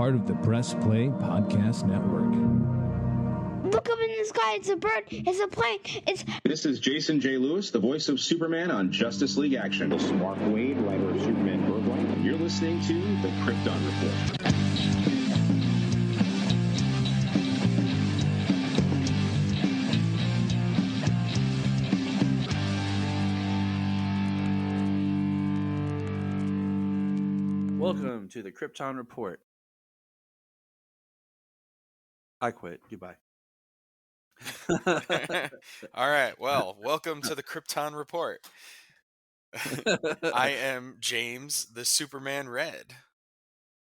part of the Press Play Podcast Network. Look up in the sky. It's a bird. It's a plane. This is Jason J. Lewis, the voice of Superman on Justice League Action. This is Mark Wade, writer of Superman Birthright, and you're listening to the Krypton Report. Welcome to the Krypton Report. I quit. Goodbye. All right. Well, welcome to the Krypton Report. I am James, the Superman Red,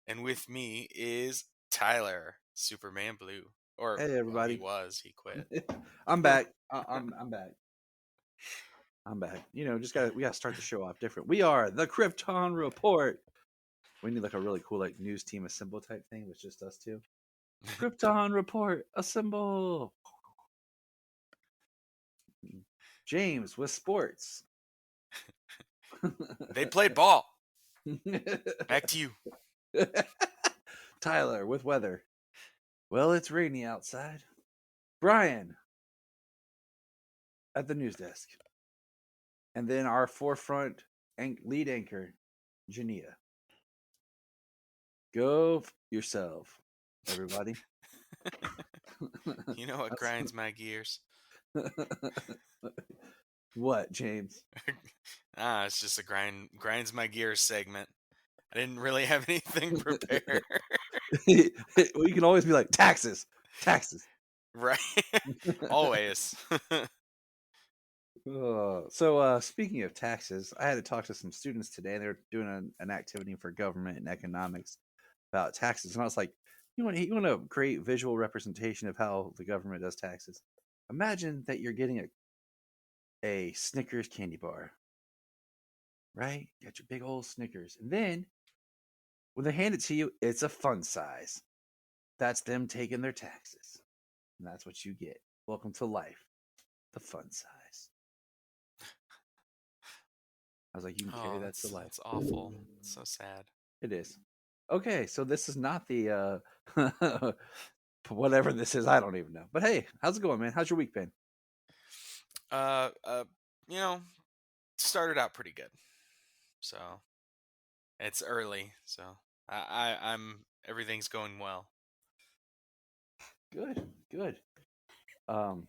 and with me is Tyler, Superman Blue. Or hey, everybody. He quit. I'm back. I'm back. I'm back. You know, we gotta start the show off different. We are the Krypton Report. We need like a really cool like news team assemble type thing with just us two. Krypton Report, assemble. James with sports. They played ball. Back to you. Tyler with weather. Well, it's rainy outside. Brian at the news desk. And then our forefront lead anchor, Jania. Go yourself, everybody. You know what grinds my gears? What, James? It's just a grinds my gears segment. I didn't really have anything prepared. Well, you can always be like, taxes. Right. Always. So speaking of taxes, I had to talk to some students today. They were doing an activity for government and economics about taxes. And I was like, you want to create visual representation of how the government does taxes. Imagine that you're getting a Snickers candy bar, right? You got your big old Snickers. And then when they hand it to you, it's a fun size. That's them taking their taxes. And that's what you get. Welcome to life. The fun size. I was like, you can carry that to life. It's awful. It's so sad. It is. Okay, so this is not the whatever this is, I don't even know. But hey, how's it going, man? How's your week been? Started out pretty good. So it's early, so I'm everything's going well. Good. We don't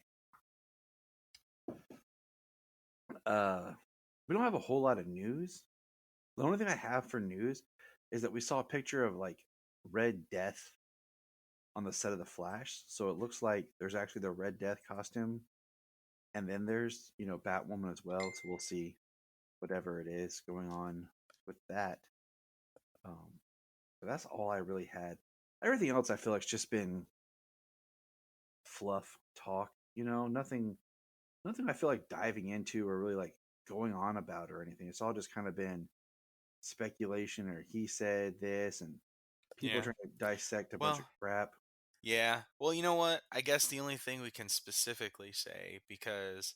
have a whole lot of news. The only thing I have for news is that we saw a picture of like Red Death on the set of The Flash. So it looks like there's actually the Red Death costume. And then there's, Batwoman as well. So we'll see whatever it is going on with that. But that's all I really had. Everything else I feel like it's just been fluff talk, nothing I feel like diving into or really like going on about or anything. It's all just kind of been speculation or he said this and people trying to dissect a bunch of crap. Yeah. Well, you know what? I guess the only thing we can specifically say, because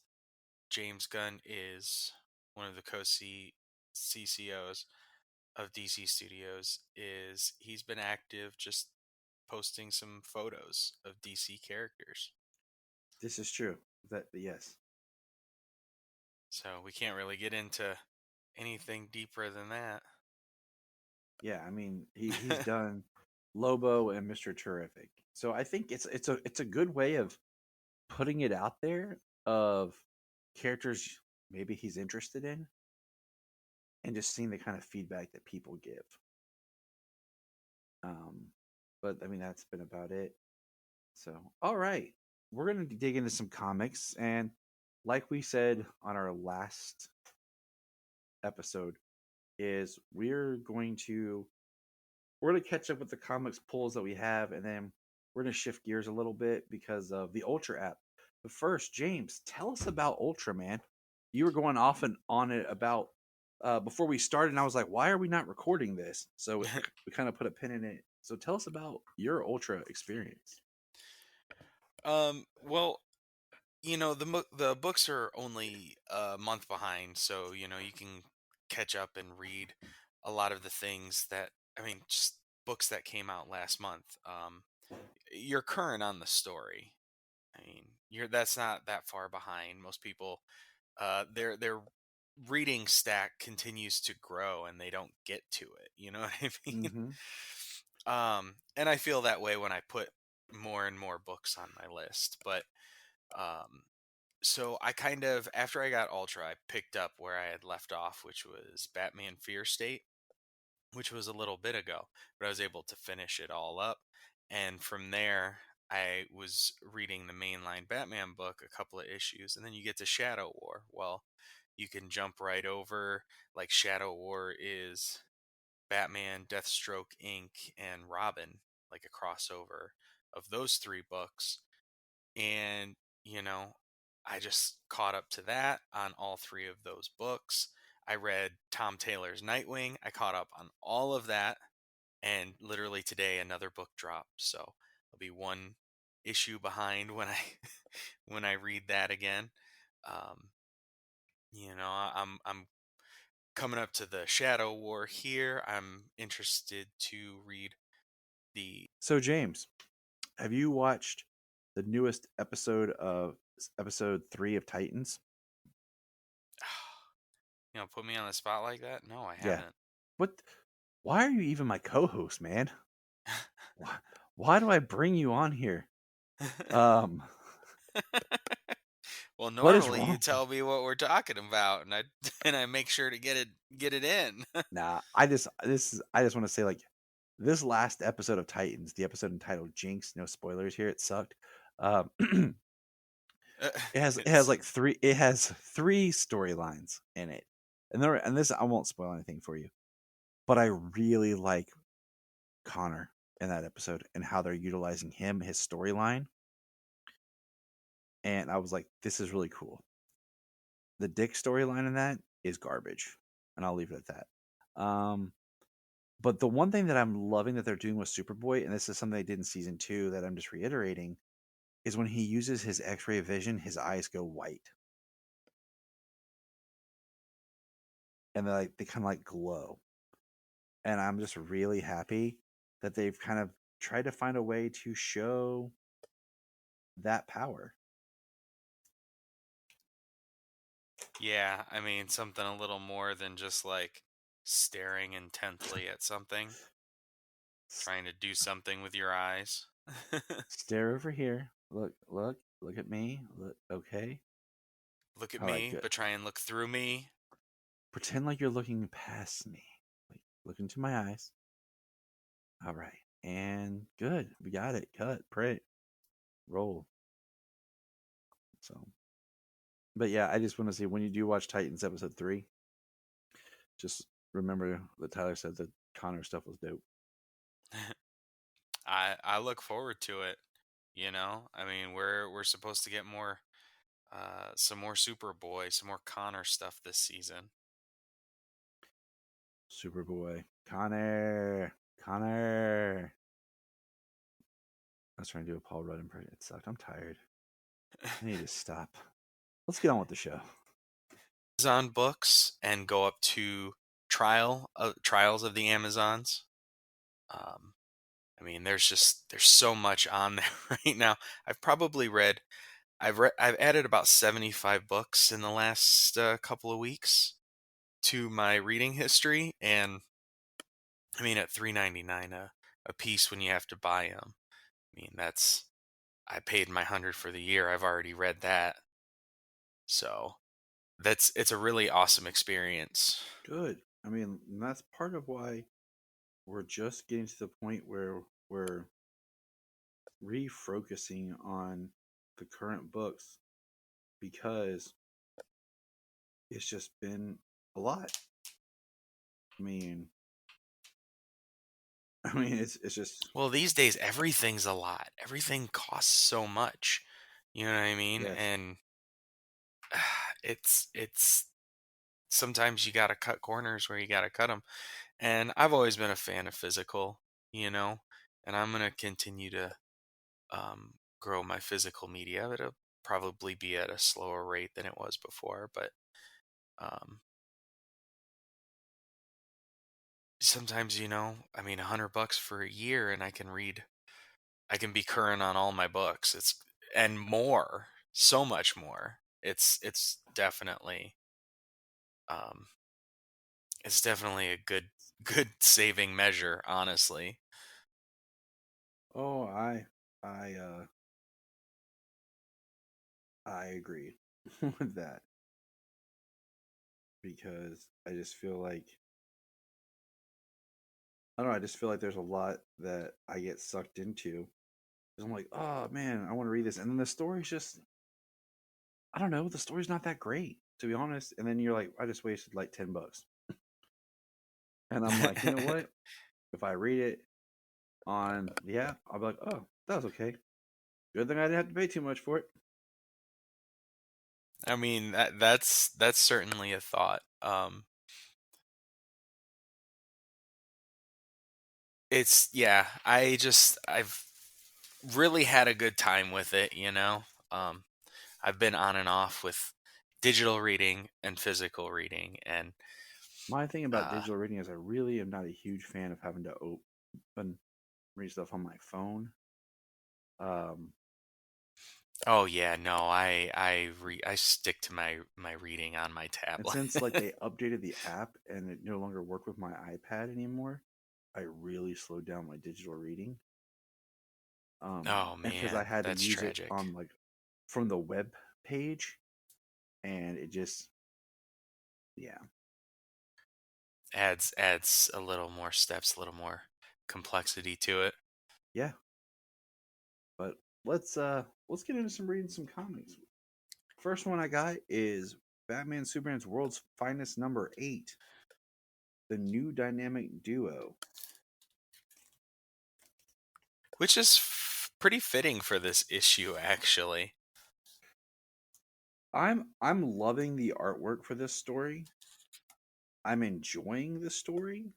James Gunn is one of the co-CCOs of DC Studios, is he's been active just posting some photos of DC characters. This is true. Yes. So we can't really get into anything deeper than that. Yeah, I mean, he's done Lobo and Mr. Terrific. So I think it's a good way of putting it out there of characters maybe he's interested in and just seeing the kind of feedback that people give. But I mean, that's been about it. So, all right, we're going to dig into some comics. And like we said on our last episode, is we're going to catch up with the comics polls that we have, and then we're going to shift gears a little bit because of the Ultra app. But first, James, tell us about Ultra, man. You were going off and on it about before we started, and I was like, why are we not recording this? So we kind of put a pin in it. So tell us about your Ultra experience. Well, the books are only a month behind, so you can catch up and read a lot of the things that, just books that came out last month. You're current on the story. I mean, that's not that far behind. Most people, their reading stack continues to grow, and they don't get to it. You know what I mean? Mm-hmm. And I feel that way when I put more and more books on my list. But so I kind of, after I got Ultra, I picked up where I had left off, which was Batman Fear State, which was a little bit ago, but I was able to finish it all up. And from there, I was reading the mainline Batman book, a couple of issues, and then you get to Shadow War. Well, you can jump right over, like, Shadow War is Batman, Deathstroke Inc., and Robin, like a crossover of those three books. And, you know, I just caught up to that on all three of those books. I read Tom Taylor's Nightwing. I caught up on all of that. And literally today, another book dropped. So I'll be one issue behind when I when I read that again. Um, I'm coming up to the Shadow War here. I'm interested to read the So, James, have you watched the newest episode 3 of Titans? put me on the spot like that. No, I Yeah. haven't. What? Why are you even my co-host, man? Why do I bring you on here? Um, Well, what is normally you wrong? tell me what we're talking about, and I and I make sure to get it in. Nah, I just want to say, like, this last episode of Titans, the episode entitled Jinx. No spoilers here. It sucked. Um, It's it has three storylines in it, and this I won't spoil anything for you, but I really like Connor in that episode and how they're utilizing him, his storyline, and I was like, this is really cool. The Dick storyline in that is garbage, and I'll leave it at that. But the one thing that I'm loving that they're doing with Superboy, and this is something they did in season 2 that I'm just reiterating, is when he uses his X-ray vision, his eyes go white, and they kind of like glow. And I'm just really happy that they've kind of tried to find a way to show that power. yeah, I mean something a little more than just like staring intently at something, trying to do something with your eyes. Stare over here. Look at me. Look, okay. Look at All right, me, good. but try and look through me. Pretend like you're looking past me. Like, look into my eyes. All right. And good. We got it. Cut. Pray. Roll. So, but yeah, I just want to say when you do watch Titans episode 3, just remember that Tyler said that Connor stuff was dope. I look forward to it. I mean, we're supposed to get more, some more Superboy, some more Connor stuff this season. Superboy. Connor. I was trying to do a Paul Rudd impression. It sucked. I'm tired. I need to stop. Let's get on with the show. Amazon books and go up to Trials of the Amazons. I mean, there's so much on there right now. I've added about 75 books in the last couple of weeks to my reading history, and I mean at $3.99 a piece when you have to buy them. I mean, I paid my 100 for the year. I've already read that, so it's a really awesome experience. Good. I mean, and that's part of why we're just getting to the point where we're refocusing on the current books because it's just been a lot. I mean, it's just Well, these days everything's a lot. Everything costs so much. You know what I mean? yes. And it's sometimes you got to cut corners where you got to cut them. And I've always been a fan of physical, and I'm going to continue to grow my physical media. It'll probably be at a slower rate than it was before, but um, sometimes, I mean, $100 for a year, and I can be current on all my books. And more, so much more. It's definitely, um, it's definitely a good saving measure, honestly. Oh, I I agree with that because I just feel like I don't know. I just feel like there's a lot that I get sucked into. 'Cause I'm like, oh man, I want to read this, and then the story's just I don't know. The story's not that great, to be honest. And then you're like, I just wasted like $10, and I'm like, you know what? If I read it on the app, I'll be like, oh, that was okay. Good thing I didn't have to pay too much for it. I mean, that's certainly a thought. It's yeah, I've really had a good time with it. Um, I've been on and off with digital reading and physical reading, and My thing about uh, digital reading is I really am not a huge fan of having to open read stuff on my phone. Um, oh yeah, no, I stick to my reading on my and tablet. since like they updated the app and it no longer work with my iPad anymore, I really slowed down my digital reading. Oh And because I man, had to that's use it tragic. on like from the web page, and it just yeah, Adds a little more steps, a little more complexity to it. yeah. But let's get into some reading some comics. First one I got is Batman Superman's World's Finest #8, the new dynamic duo. Which is pretty fitting for this issue, actually. I'm loving the artwork for this story. I'm enjoying the story,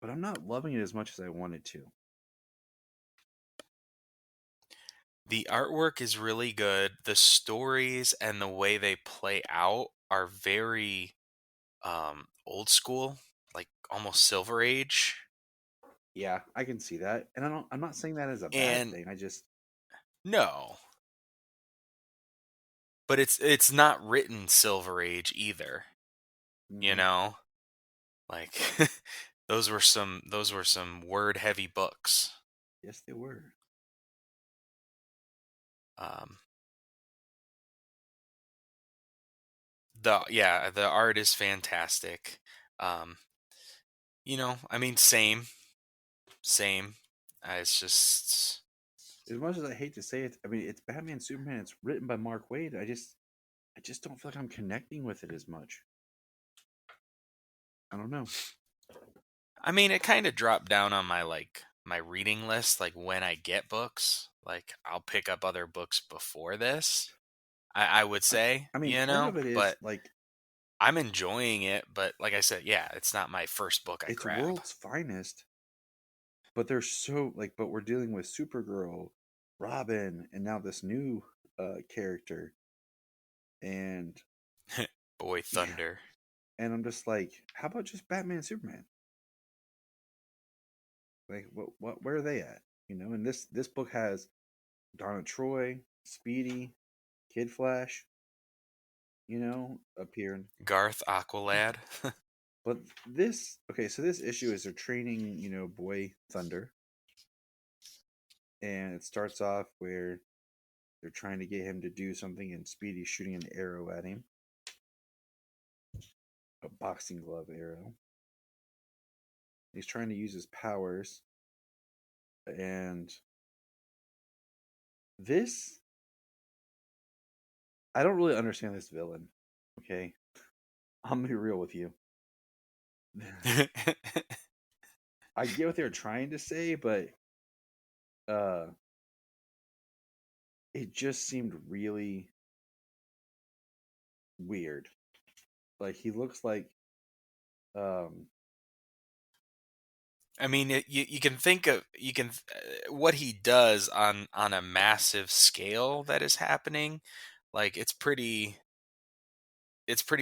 but I'm not loving it as much as I wanted to. The artwork is really good. The stories and the way they play out are very old school, like almost Silver Age. Yeah, I can see that. And I'm not saying that as a bad And thing. I just no, but it's not written Silver Age either, you mhm. know? Like those were some word heavy books. Yes, they were. Um the art is fantastic. Um I mean same. It's just As much as I hate to say it, I mean it's Batman Superman. It's written by Mark Waid. I just don't feel like I'm connecting with it as much. I don't know. I mean it kind of dropped down on my reading list like when I get books. Like I'll pick up other books before this. I would I, say, I mean, part of it is but like I'm enjoying it, but like I said, yeah, it's not my first book I it's grab. world's finest, but they're so like, but we're dealing with Supergirl, Robin, and now this new character, and Boy yeah, Thunder. and I'm just like, how about just Batman Superman? Like, where are they at? And this book has Donna Troy, Speedy, Kid Flash, appearing. Garth Aqualad. But okay, so this issue is they're training, Boy Thunder, and it starts off where they're trying to get him to do something, and Speedy's shooting an arrow at him, a boxing glove arrow. He's trying to use his powers, and this I don't really understand this villain. Okay, I'm gonna be real with you. I get what they're trying to say, but uh, it just seemed really weird. Like he looks like um, I mean, you can think of what he does on a massive scale that is happening. Like it's pretty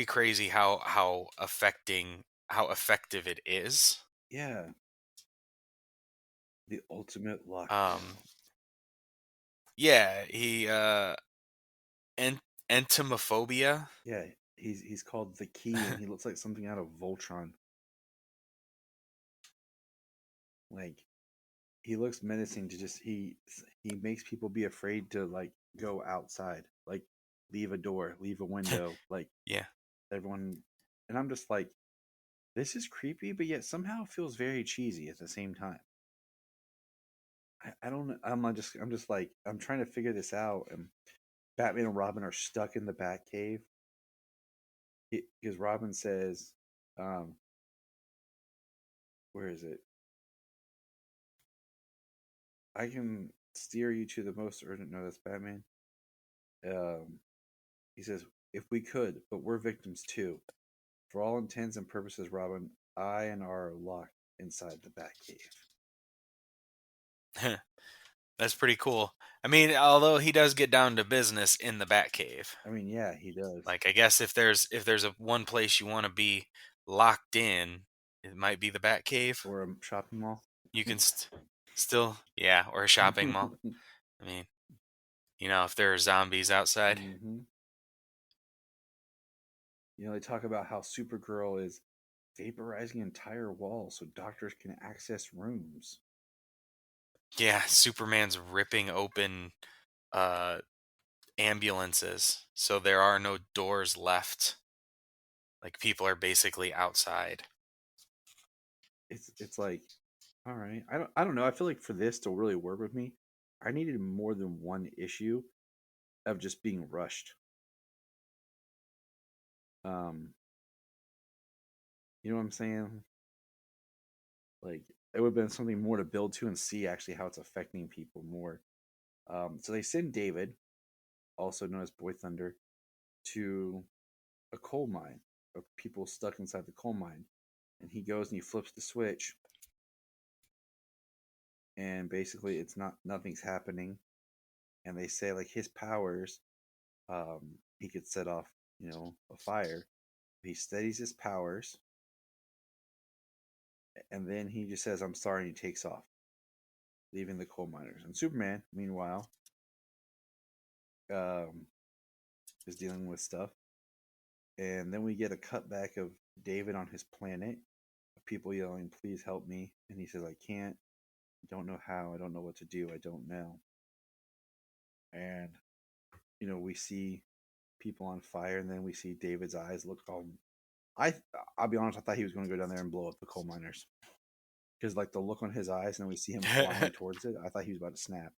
crazy how affecting how effective it is. Yeah. The ultimate lock. Yeah, he entomophobia. Yeah, he's called the Key, and he looks like something out of Voltron. Like, he looks menacing to just he makes people be afraid to like go outside, like leave a door, leave a window, like Yeah. everyone. And I'm just like, this is creepy, but yet somehow feels very cheesy at the same time. I don't know. I'm just like, I'm trying to figure this out. And Batman and Robin are stuck in the Batcave because Robin says, um, where is it? I can steer you to the most urgent. No, that's Batman. Um, he says, if we could, but we're victims too. For all intents and purposes, Robin, I and R are locked inside the Batcave. That's pretty cool. I mean, although he does get down to business in the Batcave. I mean, yeah, he does. Like, I guess if there's a one place you want to be locked in, it might be the Batcave. Or a shopping mall. You can still, yeah, or a shopping mall. I mean, if there are zombies outside. Mm-hmm. They talk about how Supergirl is vaporizing entire walls so doctors can access rooms. Yeah, Superman's ripping open uh ambulances, so there are no doors left. Like, people are basically outside. It's like, all right, I don't know. I feel like for this to really work with me, I needed more than one issue of just being rushed. You know what I'm saying? Like, it would have been something more to build to and see actually how it's affecting people more. So they send David, also known as Boy Thunder, to a coal mine of people stuck inside the coal mine, and he goes and he flips the switch, and basically nothing's happening. And they say like his powers, he could set off a fire. He steadies his powers, and then he just says, "I'm sorry," and he takes off, leaving the coal miners. And Superman, meanwhile, um, is dealing with stuff. And then we get a cutback of David on his planet, of people yelling, "Please help me!" And he says, "I can't. I don't know how. I don't know what to do. I don't know." And we see people on fire, and then we see David's eyes look all. I'll be honest. I thought he was going to go down there and blow up the coal miners, because like the look on his eyes, and then we see him flying towards it. I thought he was about to snap.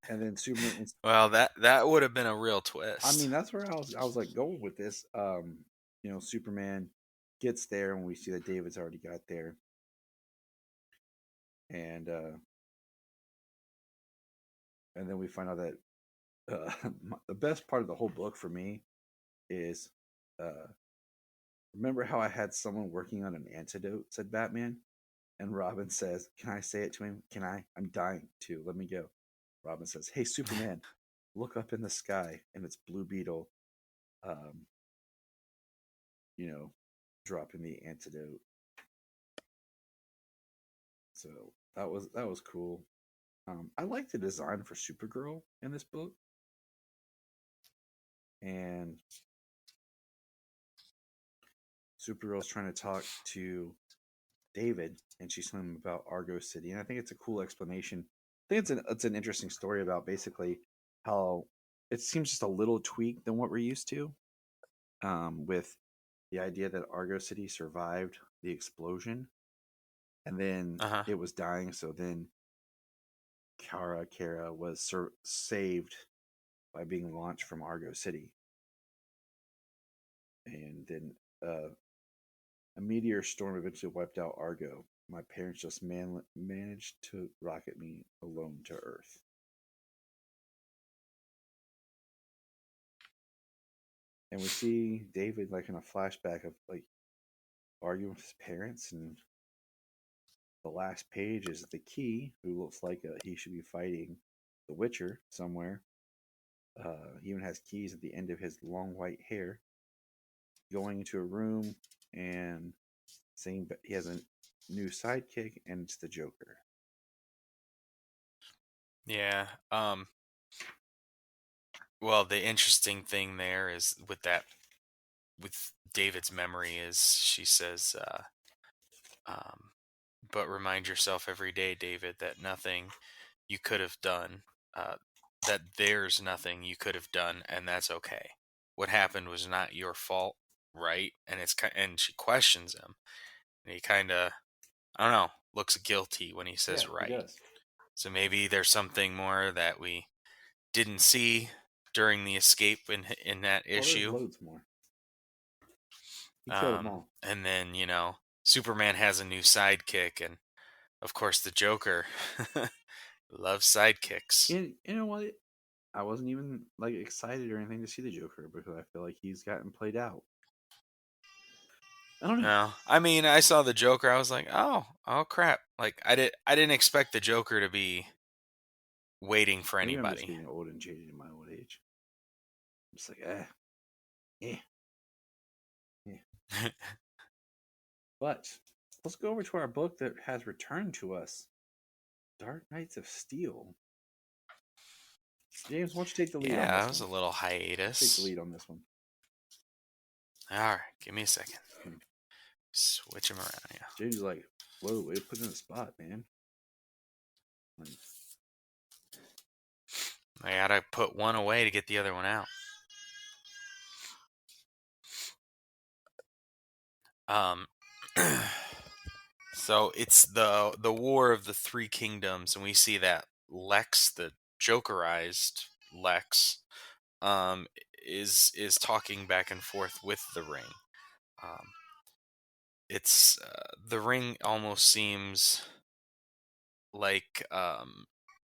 And then Superman. Well, that would have been a real twist. I mean, that's where I was like going with this. Superman gets there, and we see that David's already got there, and then we find out that the best part of the whole book for me is, remember how I had someone working on an antidote, said Batman, and Robin says, "Can I say it to him? Can I? I'm dying to. Let me go." Robin says, "Hey, Superman, look up in the sky," and it's Blue Beetle, um, dropping the antidote. So that was cool. I like the design for Supergirl in this book, and Supergirl's trying to talk to David, and she's telling him about Argo City, and I think it's a cool explanation. I think it's an interesting story about basically how it seems just a little tweak than what we're used to, with the idea that Argo City survived the explosion, and then it was dying. So then Kara was saved by being launched from Argo City, and then a meteor storm eventually wiped out Argo. My parents just managed to rocket me alone to Earth. And we see David like in a flashback of like arguing with his parents, and the last page is the Key, who looks like he should be fighting the Witcher somewhere. He even has keys at the end of his long white hair. going into a room and saying he has a new sidekick, and it's the Joker. Yeah. Well, the interesting thing there is with David's memory is she says, um, but remind yourself every day, David, that nothing you could have done, uh, that there's nothing you could have done, and that's okay. What happened was not your fault, right? And and she questions him, and he kind of, I don't know, looks guilty when he says Yeah, he right. does. So maybe there's something more that we didn't see during the escape in that Oh, there's issue. loads more. He killed them all. And then Superman has a new sidekick, and of course the Joker loves sidekicks. And you know what? I wasn't even like excited or anything to see the Joker because I feel like he's gotten played out. I don't know. No, I mean, I saw the Joker. I was like, oh crap! Like I didn't expect the Joker to be waiting for Maybe I'm just anybody. getting old and jaded in my old age. I'm just like, yeah. But let's go over to our book that has returned to us, Dark Knights of Steel. James, why don't you take the lead on Yeah, this that was a one? little Take hiatus. the lead on this one. All right, give me a second. Switch him around. Yeah. James is like, whoa, way to put it in the spot, man. Like, I gotta put one away to get the other one out. So it's the War of the Three Kingdoms, and we see that Lex, the Jokerized Lex, um, is talking back and forth with the Ring. It's the Ring almost seems like Power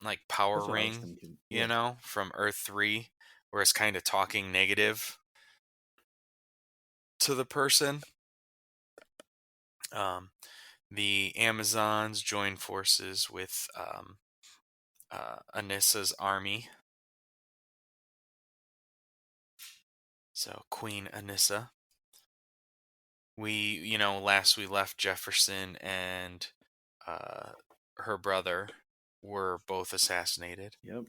that's what I was Ring, thinking. Yeah. from Earth 3, where it's kind of talking negative to the person. The Amazons join forces with Anissa's army. So Queen Anissa. Last we left Jefferson and her brother were both assassinated. Yep.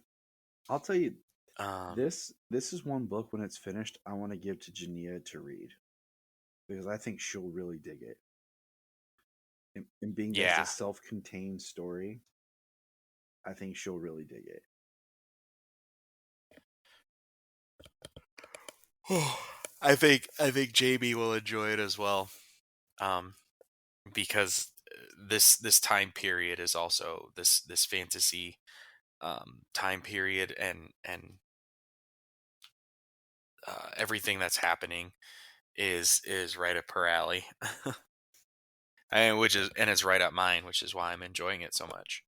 I'll tell you, Um, this is one book when it's finished I want to give to Jania to read because I think she'll really dig it. And being that it's yeah. a self-contained story, I think she'll really dig it. I think JB will enjoy it as well, because this time period is also this fantasy time period, and everything that's happening is right up her alley, and it's right up mine, which is why I'm enjoying it so much.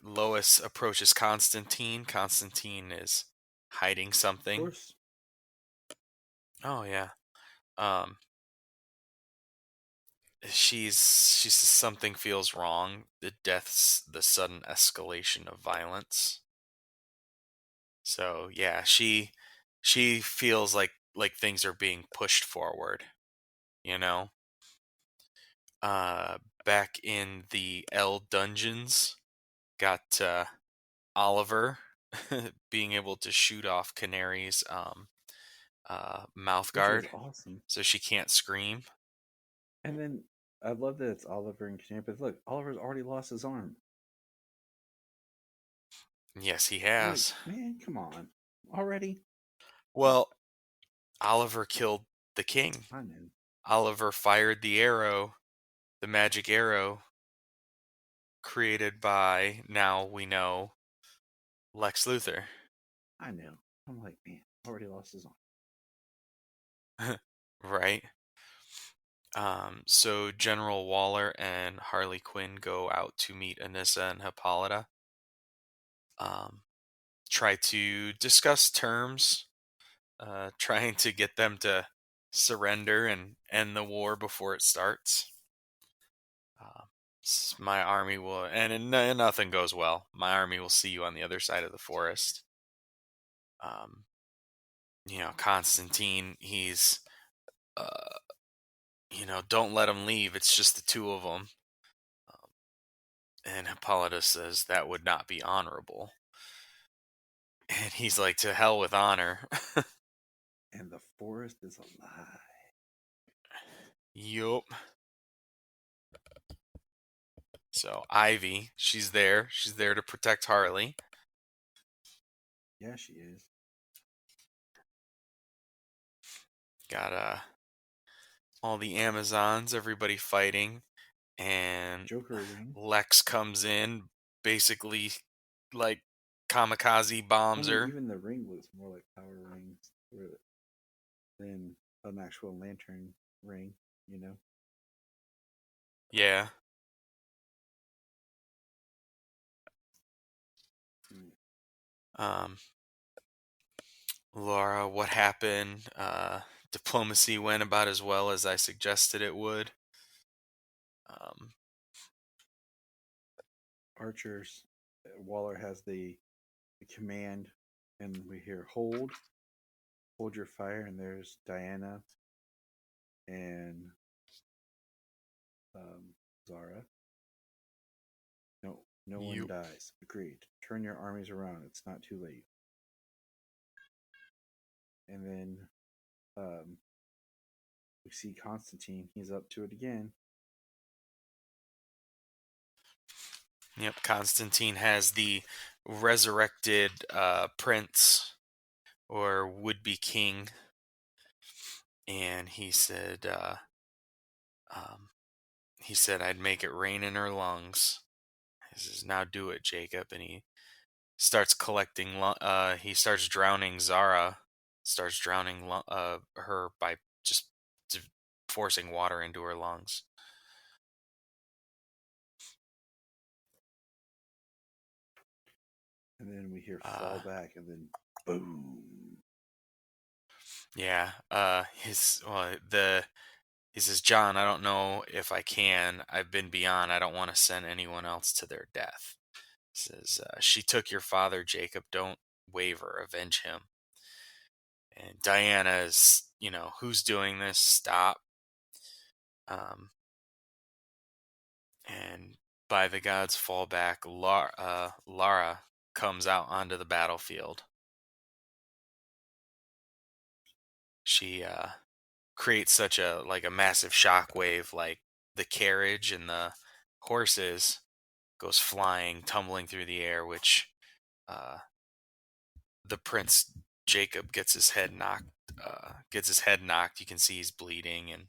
Lois approaches Constantine. Constantine is hiding something. Of course. Oh yeah. She says something feels wrong. The deaths, the sudden escalation of violence. So yeah, she feels like things are being pushed forward. Back in the L dungeons, got Oliver being able to shoot off Canary's mouth guard, which was awesome. so she can't scream. And then I love that it's Oliver and Canary, but look, Oliver's already lost his arm. Yes, he has. Like, man, come on. Already? Well, Oliver killed the king. I know. Oliver fired the arrow, the magic arrow, created by, now we know, Lex Luthor. I know. I'm like, man, already lost his arm. Right? So General Waller and Harley Quinn go out to meet Anissa and Hippolyta. Try to discuss terms, trying to get them to surrender and end the war before it starts. My army will, and nothing goes well. My army will see you on the other side of the forest. Constantine, he's, uh, don't let them leave. It's just the two of them. And Hippolytus says that would not be honorable. And he's like, to hell with honor. And the forest is a lie. Yup. So Ivy, she's there. She's there to protect Harley. Yeah, she is. Got all the Amazons, everybody fighting, and Joker ring. Lex comes in, basically like kamikaze bombs her. Even the ring looks more like power rings than an actual lantern ring, Yeah. Laura, what happened? Diplomacy went about as well as I suggested it would. Archers. Waller has the command, and we hear hold your fire, and there's Diana and Zara. No one dies. Agreed. Turn your armies around. It's not too late. And then we see Constantine. He's up to it again. Yep, Constantine has the resurrected prince, or would-be king, and he said, I'd make it rain in her lungs. He says, now do it, Jacob. And he starts collecting, he starts drowning Zara, her by just forcing water into her lungs. And then we hear fall back, and then boom. Yeah. He says, John, I don't know if I can. I've been beyond. I don't want to send anyone else to their death. He says, she took your father, Jacob. Don't waver. Avenge him. And Diana is, who's doing this? Stop. And by the gods fall back, Lara comes out onto the battlefield. She creates such a massive shockwave, like the carriage and the horses goes flying, tumbling through the air, which the prince Jacob gets his head knocked. You can see he's bleeding, and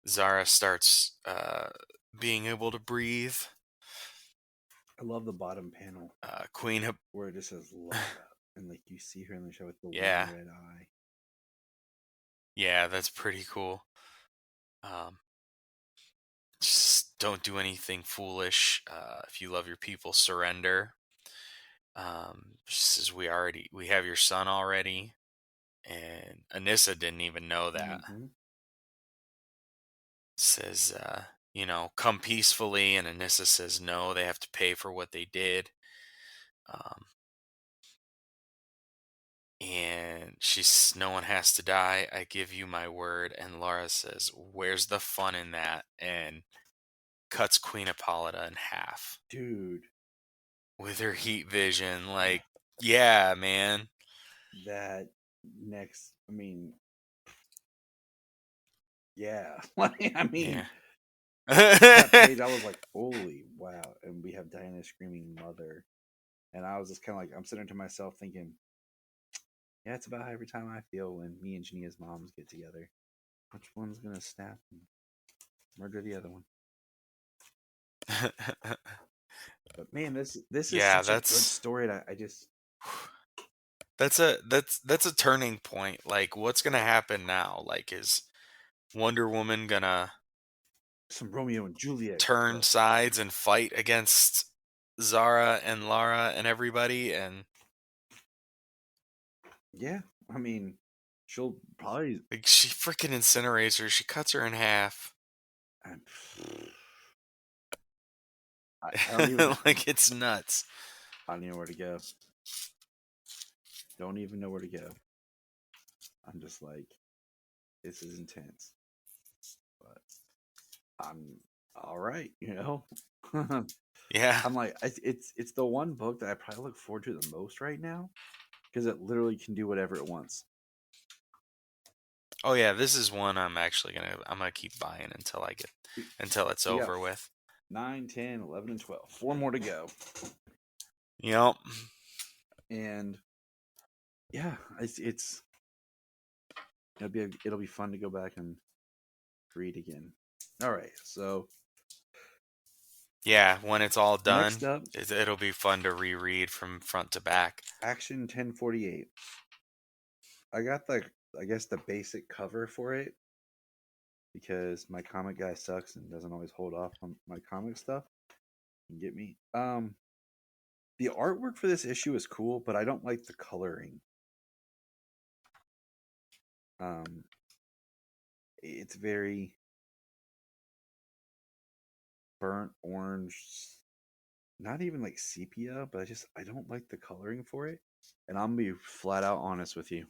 Zara starts being able to breathe. I love the bottom panel. Where it just says Lara, and you see her in the show with the one red eye. Yeah, that's pretty cool. Just don't do anything foolish. If you love your people, surrender. She says, we have your son already, and Anissa didn't even know that. Mm-hmm. Says, come peacefully, and Anissa says no, they have to pay for what they did. And she's, no one has to die. I give you my word. And Lara says, where's the fun in that? And cuts Queen Hippolyta in half. Dude. With her heat vision. Yeah, man. That next, yeah. Yeah. That page, I was like, holy wow. And we have Diana screaming mother. And I was just kind of I'm sitting to myself thinking, yeah, it's about every time I feel when me and Jania's moms get together. Which one's going to snap and murder the other one? But man, this is such a good story. I just that's a turning point. What's gonna happen now? Is Wonder Woman gonna some Romeo and Juliet turn sides and fight against Zara and Lara and everybody? And yeah, she'll probably she freaking incinerates her. She cuts her in half. I don't even it's nuts. I don't know where to go. don't even know where to go. I'm just like, this is intense. But I'm all right, you know. Yeah. I'm like, it's the one book that I probably look forward to the most right now because it literally can do whatever it wants. Oh yeah, this is one I'm gonna keep buying until it's We got over with. 9, 10, 11, and 12. 4 more to go. Yep. And yeah, it'll be fun to go back and read again. All right, so Yeah, when it's all done, next up, it'll be fun to reread from front to back. Action 1048. I got I guess the basic cover for it because my comic guy sucks and doesn't always hold off on my comic stuff. You get me? The artwork for this issue is cool, but I don't like the coloring. It's very burnt orange, not even like sepia, but I don't like the coloring for it. And I'm gonna be flat out honest with you.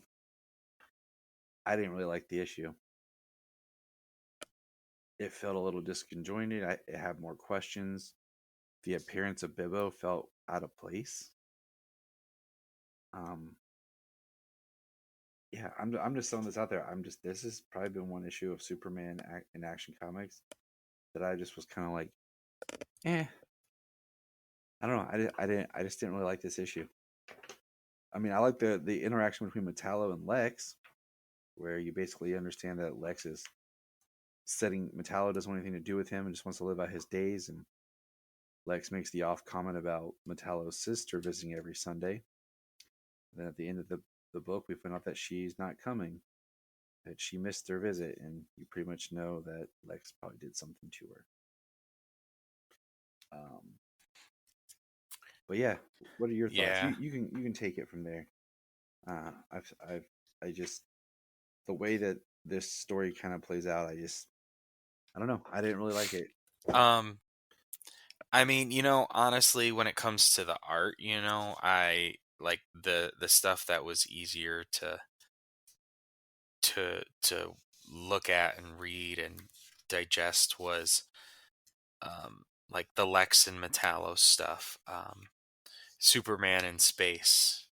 I didn't really like the issue. It felt a little disconjointed. It had more questions. The appearance of Bibbo felt out of place. Yeah, I'm just throwing this out there. This has probably been one issue of Superman in Action Comics that I just was kind of like, eh. I don't know. I just didn't really like this issue. I mean, I like the interaction between Metallo and Lex, where you basically understand that Lex is setting Metallo doesn't want anything to do with him and just wants to live out his days, and Lex makes the off comment about Metallo's sister visiting every Sunday. And then at the end of the book, we find out that she's not coming, that she missed their visit, and you pretty much know that Lex probably did something to her. But yeah, what are your thoughts? Yeah. You can take it from there. I just the way that this story kind of plays out, I don't know. I didn't really like it. I mean, honestly, when it comes to the art, I like the stuff that was easier to look at and read and digest was like the Lex and Metallo stuff, Superman in space.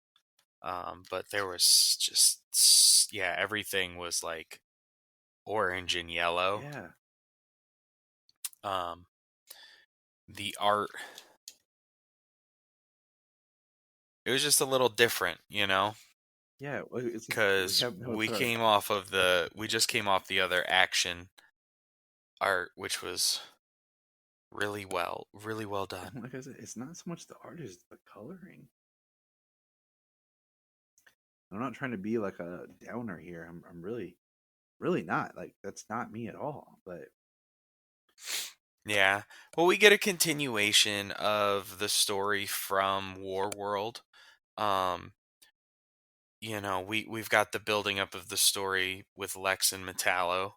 But there was just everything was like orange and yellow. Yeah. The art, it was just a little different, Yeah, because we just came off the other Action art, which was really well done. like I said, it's not so much the art as the coloring. I'm not trying to be like a downer here. I'm really, really not. Like that's not me at all. But Yeah. Well, we get a continuation of the story from War World. We've got the building up of the story with Lex and Metallo,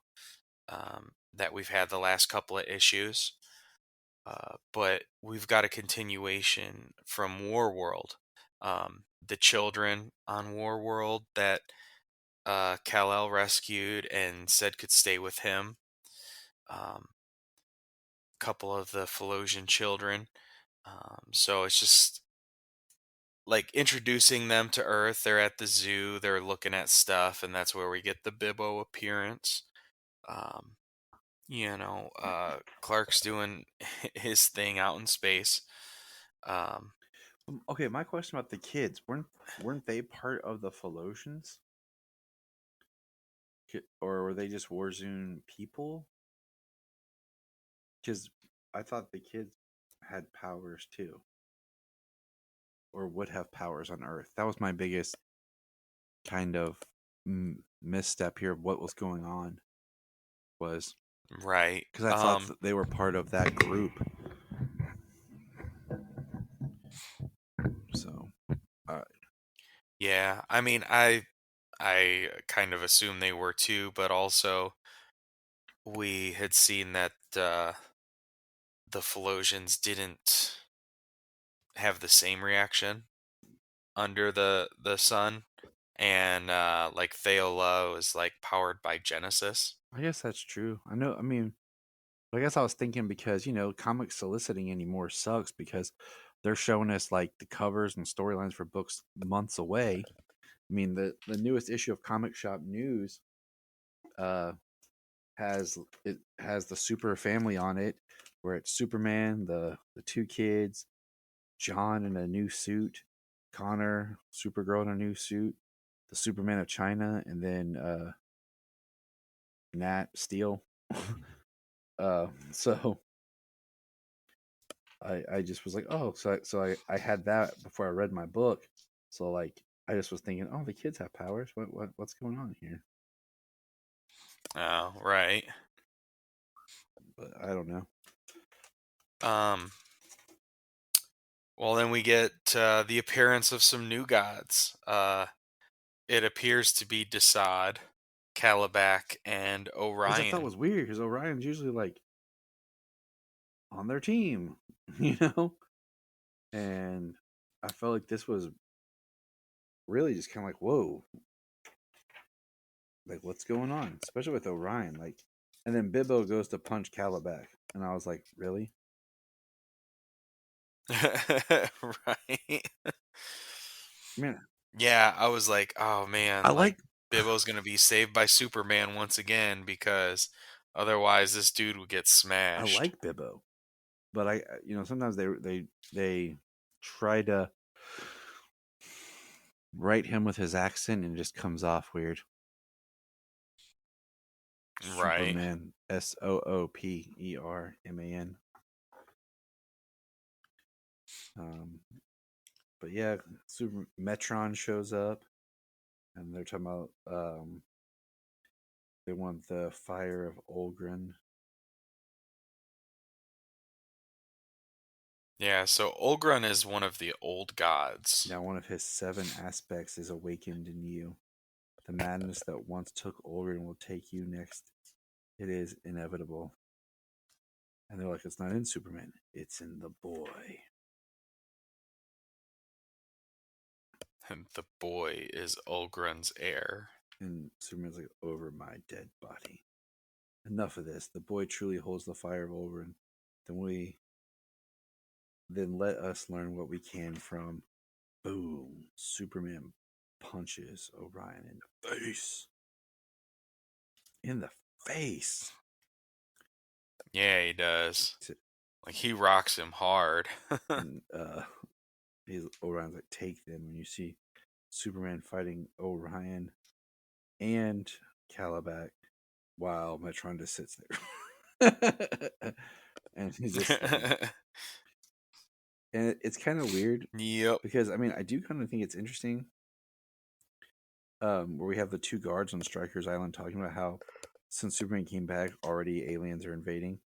that we've had the last couple of issues. But we've got a continuation from War World. The children on War World that Kal-El rescued and said could stay with him. Couple of the Felosian children. So it's just like introducing them to Earth. They're at the zoo. They're looking at stuff, and that's where we get the Bibbo appearance. Clark's doing his thing out in space. okay, my question about the kids weren't they part of the Felosians, or were they just Warzone people? Because I thought the kids had powers too, or would have powers on Earth. That was my biggest kind of misstep here of what was going on. Was Right. because I thought that they were part of that group. So, yeah. I mean, I kind of assume they were too, but also we had seen that the Felosians didn't have the same reaction under the sun. and like Theola is like powered by Genesis. I guess that's true. I know. I mean, I guess I was thinking because comic soliciting anymore sucks because they're showing us like the covers and storylines for books months away. I mean, the newest issue of Comic Shop News uh has the Super family on it, where it's Superman, the two kids, John in a new suit, Connor, Supergirl in a new suit, the Superman of China, and then Nat Steel. So I just was like, oh, so I had that before I read my book. So like I just was thinking, oh, the kids have powers. What's going on here? Oh, right. But I don't know. Um. Well, then we get the appearance of some new gods. It appears to be Desaad, Calabac, and Which I thought Orion. was weird because Orion's usually like on their team, you know? And I felt like this was really just kind of like, whoa, like what's going on? Especially with Orion. Like, and then Bibbo goes to punch Calabac. And I was like, really? Right. Man, Yeah, I was like, oh man, I like like Bibbo's gonna be saved by Superman once again because otherwise this dude would get I smashed. like Bibbo. But sometimes they try to write him with his accent and it just comes off weird. Right. Superman, Sooperman. Um, but yeah, Super Metron shows up, and they're talking about they want the fire of Olgren. Yeah, so Olgrun is one of the old gods. Now, one of his 7 aspects is awakened in you. The madness that once took Olgren will take you next. It is inevitable. And they're like, it's not in Superman, it's in the boy. And the boy is Olgrun's heir. And Superman's like, over my dead body. Enough of this. The boy truly holds the fire of Olgren. Then let us learn what we can from. Boom. Superman punches Orion in the face. In the face. Yeah, he does. Like he rocks him hard. And Orion's like, take them. And you see Superman fighting Orion and Calabac while Metron just sits there. And he's just and it's kind of weird Yep. because I mean I do kind of think it's interesting where we have the 2 guards on Stryker's Island talking about how since Superman came back already aliens are invading.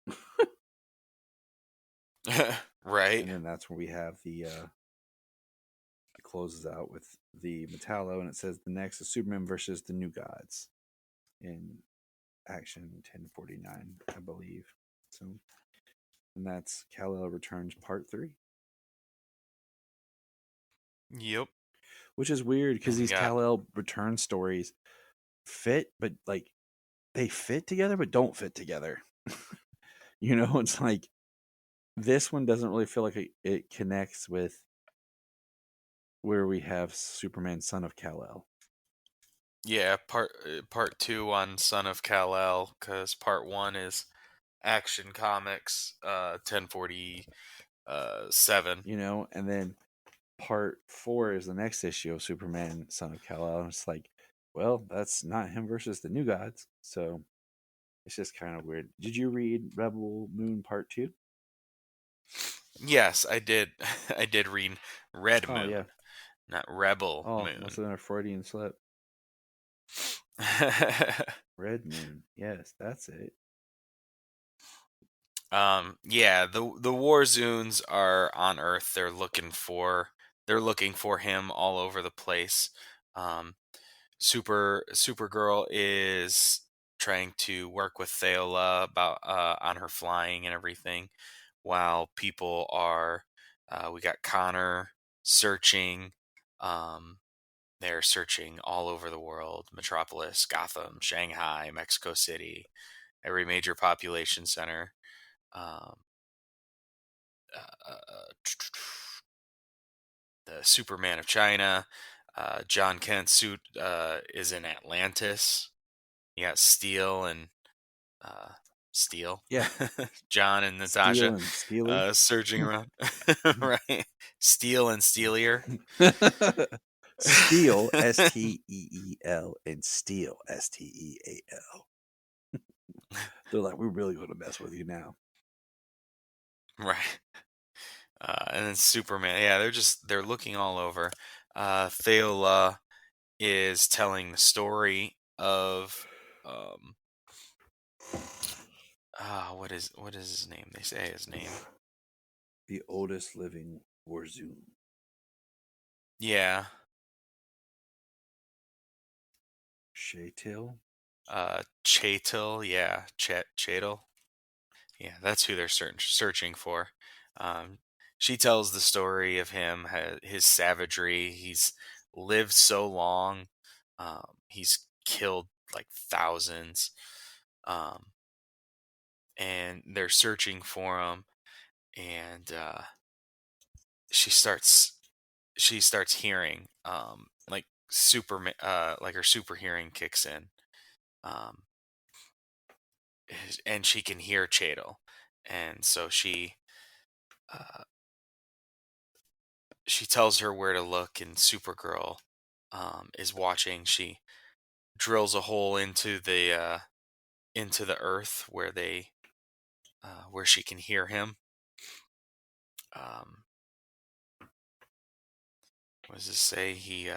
Right. And then that's where we have the it closes out with the Metallo, and it says the next is Superman versus the New Gods in Action 1049, I believe. So, and that's Kal-El Returns Part 3. Yep. Which is weird because And we these got Kal-El Return stories fit, but like they fit together, but don't fit together. It's like this one doesn't really feel like it connects with where we have Superman, son of Kal-El. yeah, part 2 on Son of Kal-El, because part 1 is Action Comics 1047. And then part 4 is the next issue of Superman, son of Kal-El. And it's like, well, that's not him versus the New Gods. So it's just kind of weird. Did you read Rebel Moon Part 2? Yes, I did. I did read Red Oh, Moon, yeah. not Rebel Oh, Moon. must have been a Freudian slip. Red Moon. Yes, that's it. Yeah, the Warzoons are on Earth. They're looking for him all over the place. Um, Supergirl is trying to work with Theola about on her flying and everything, while people are we got Connor searching. they're searching all over the world: Metropolis, Gotham, Shanghai, Mexico City, every major population center. Um, the Superman of China. John Kent's suit is in Atlantis. You got uh, Steel. Yeah. John and Steel Natasha and Steely. searching around. Right. Steel and Steelier. Steel, Steel, and Steel, Steal. They're like, we're really going to mess with you now. Right. And then Superman. Yeah, they're looking all over. Theola is telling the story of what is his name? They say his name. The oldest living Warzone. Yeah. Shaytil? Chatel. Yeah. Chatel. Yeah, that's who they're searching for. She tells the story of him, his savagery. He's lived so long. He's killed like thousands. And they're searching for him. And she starts hearing like Superman, like her super hearing kicks in. And she can hear Chatel. And so she tells her where to look, and Supergirl is watching. She drills a hole into the earth where where she can hear him. What does it say? He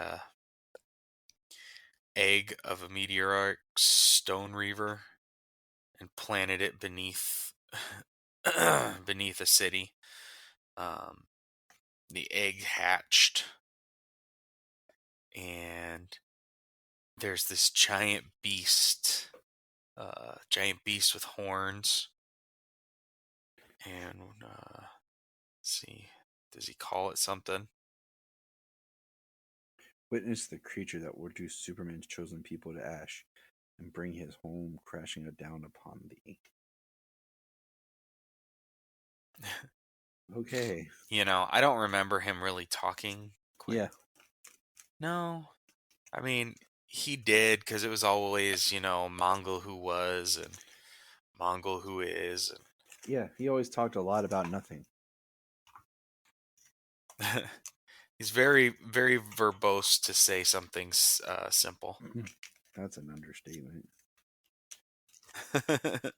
egg of a meteoric stone reaver and planted it beneath beneath a city. The egg hatched, and there's this giant beast with horns. And let's see, does he call it something? Witness the creature that will reduce Superman's chosen people to ash and bring his home crashing down upon thee. Okay. I don't remember him really talking. Yeah. No. I mean, he did, because it was always, Mongol who was and Mongol who is. Yeah, he always talked a lot about nothing. He's very, very verbose to say something simple. That's an understatement. But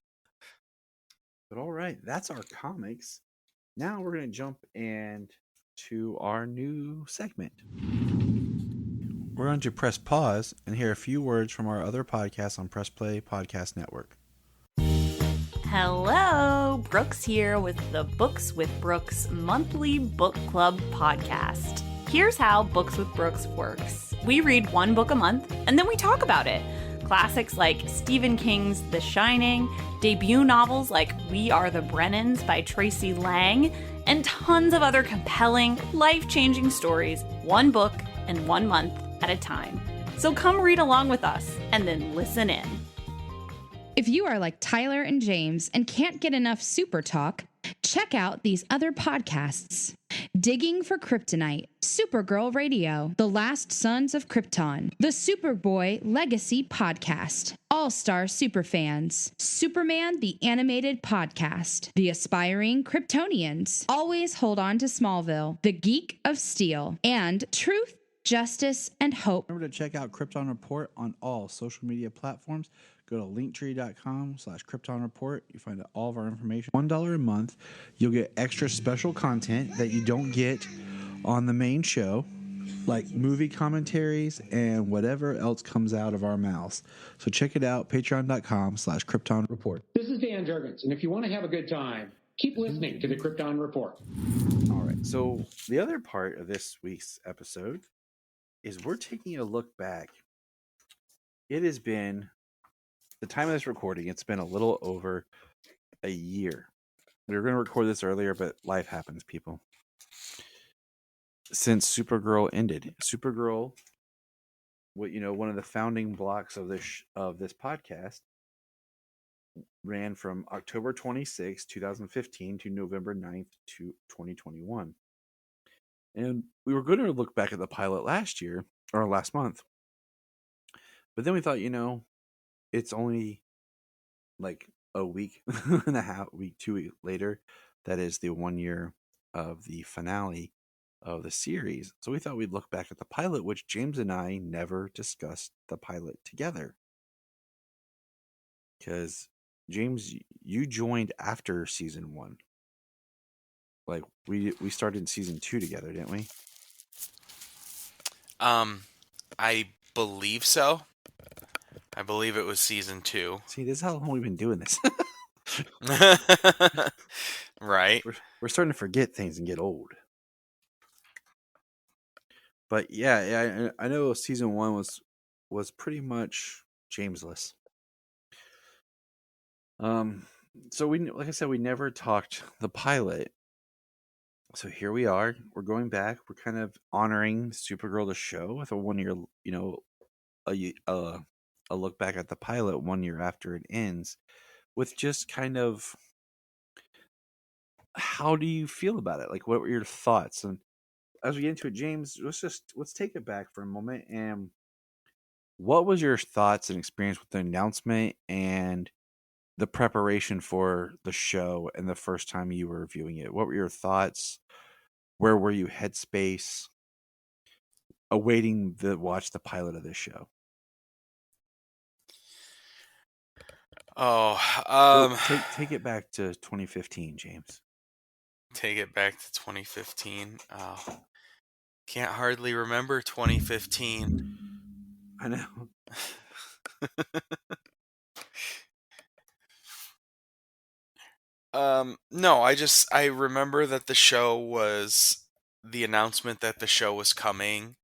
all right, that's our comics. Now we're going to jump into our new segment. We're going to press pause and hear a few words from our other podcasts on Press Play Podcast Network. Hello, Brooks here with the Books with Brooks monthly book club podcast. Here's how Books with Brooks works. We read one book a month, and then we talk about it. Classics like Stephen King's The Shining, debut novels like We Are the Brennans by Tracy Lang, and tons of other compelling, life-changing stories, one book and 1 month at a time. So come read along with us, and then listen in. If you are like Tyler and James and can't get enough super talk, check out these other podcasts. Digging for Kryptonite, Supergirl Radio, The Last Sons of Krypton, the Superboy Legacy Podcast, All-Star Superfans, Superman the Animated Podcast, The Aspiring Kryptonians, Always Hold On to Smallville, The Geek of Steel, and Truth, Justice, and Hope. Remember to check out Krypton Report on all social media platforms. Go to linktree.com/Krypton Report. You find out all of our information. $1 a month. You'll get extra special content that you don't get on the main show, like movie commentaries and whatever else comes out of our mouths. So check it out, patreon.com/Krypton Report. This is Dan Jurgens, and if you want to have a good time, keep listening to the Krypton Report. All right, so the other part of this week's episode is we're taking a look back. It has been, the time of this recording, it's been a little over a year. We were going to record this earlier, but life happens, people. Since Supergirl ended. Supergirl one of the founding blocks of this podcast ran from October 26, 2015 to November 9th, 2021. And we were going to look back at the pilot last year or last month. But then we thought, it's only like a week and a half, 2 weeks later. That is the 1 year of the finale of the series. So we thought we'd look back at the pilot, which James and I never discussed the pilot together. Because James, you joined after season 1. Like we started season 2 together, didn't we? I believe so. I believe it was season 2. See, this is how long we've been doing this. Right. We're starting to forget things and get old. But yeah, I know season 1 was pretty much Jamesless. So like I said, we never talked the pilot. So here we are. We're going back. We're kind of honoring Supergirl the show with a 1 year, a look back at the pilot 1 year after it ends, with just kind of how do you feel about it? Like, what were your thoughts? And as we get into it, James, let's take it back for a moment. And what was your thoughts and experience with the announcement and the preparation for the show and the first time you were viewing it? What were your thoughts? Where were you headspace awaiting watch the pilot of this show? Oh, take it back to 2015, James. Take it back to 2015. Oh, can't hardly remember 2015. I know. No, I remember that the announcement that the show was coming.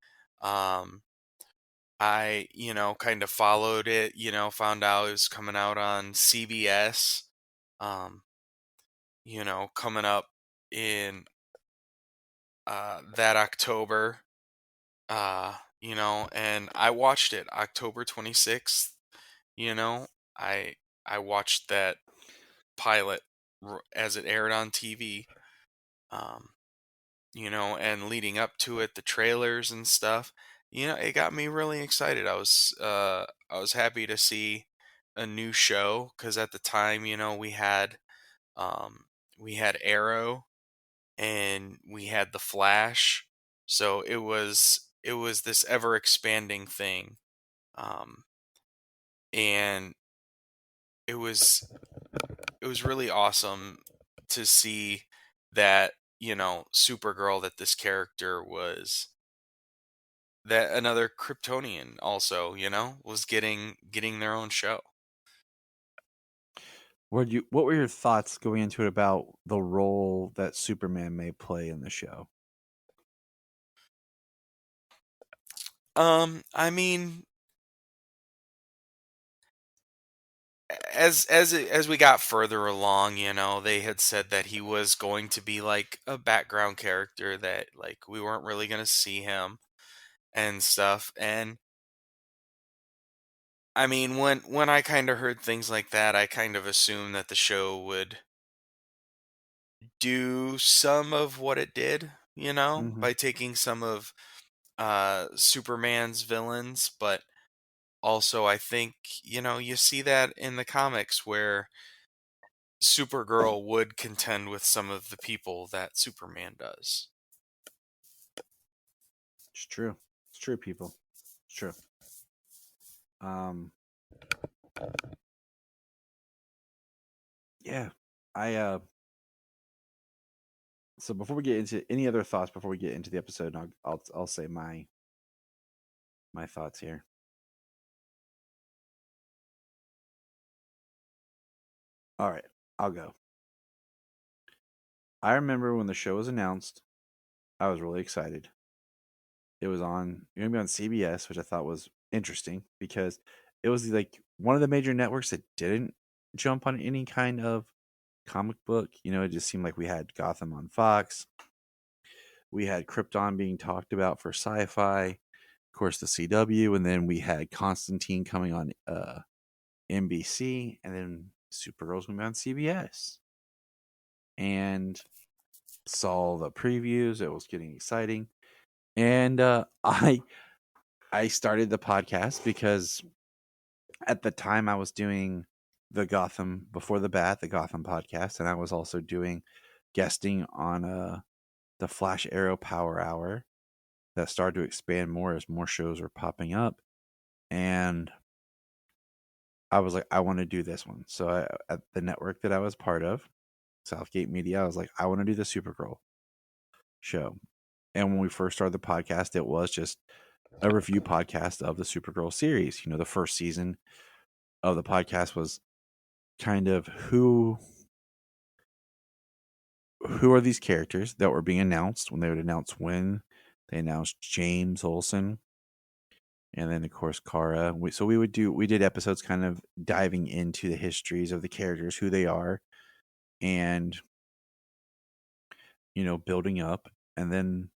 I, kind of followed it, found out it was coming out on CBS, coming up in that October, and I watched it October 26th, I watched that pilot as it aired on TV, and leading up to it, the trailers and stuff, it got me really excited. I was happy to see a new show because at the time, we had Arrow and we had the Flash, so it was this ever expanding thing, and it was really awesome to see that Supergirl, that this character was, that another Kryptonian also was getting their own show. What were your thoughts going into it about the role that Superman may play in the show? I mean, as we got further along, they had said that he was going to be like a background character, that like we weren't really going to see him and stuff. And I mean, when I kind of heard things like that, I kind of assumed that the show would do some of what it did, by taking some of Superman's villains, but also I think, you see that in the comics where Supergirl would contend with some of the people that Superman does. It's true. It's true, people. It's true. Yeah. So before we get into any other thoughts, before we get into the episode, I'll say my thoughts here. All right, I'll go. I remember when the show was announced, I was really excited. It was going to be on CBS, which I thought was interesting because it was like one of the major networks that didn't jump on any kind of comic book. It just seemed like we had Gotham on Fox. We had Krypton being talked about for sci-fi. course, the CW, and then we had Constantine coming on NBC, and then Supergirl's going to be on CBS. And saw the previews. It was getting exciting. And I started the podcast because at the time I was doing the Gotham Before the Bat, the Gotham podcast, and I was also doing guesting on the Flash Arrow Power Hour that started to expand more as more shows were popping up. And I was like, I want to do this one. So at the network that I was part of, Southgate Media, I was like, I want to do the Supergirl show. And when we first started the podcast, it was just a review podcast of the Supergirl series. The first season of the podcast was kind of who are these characters that were being announced when they would announce when they announced James Olsen, and then of course Kara. We did episodes kind of diving into the histories of the characters, who they are, and building up. And then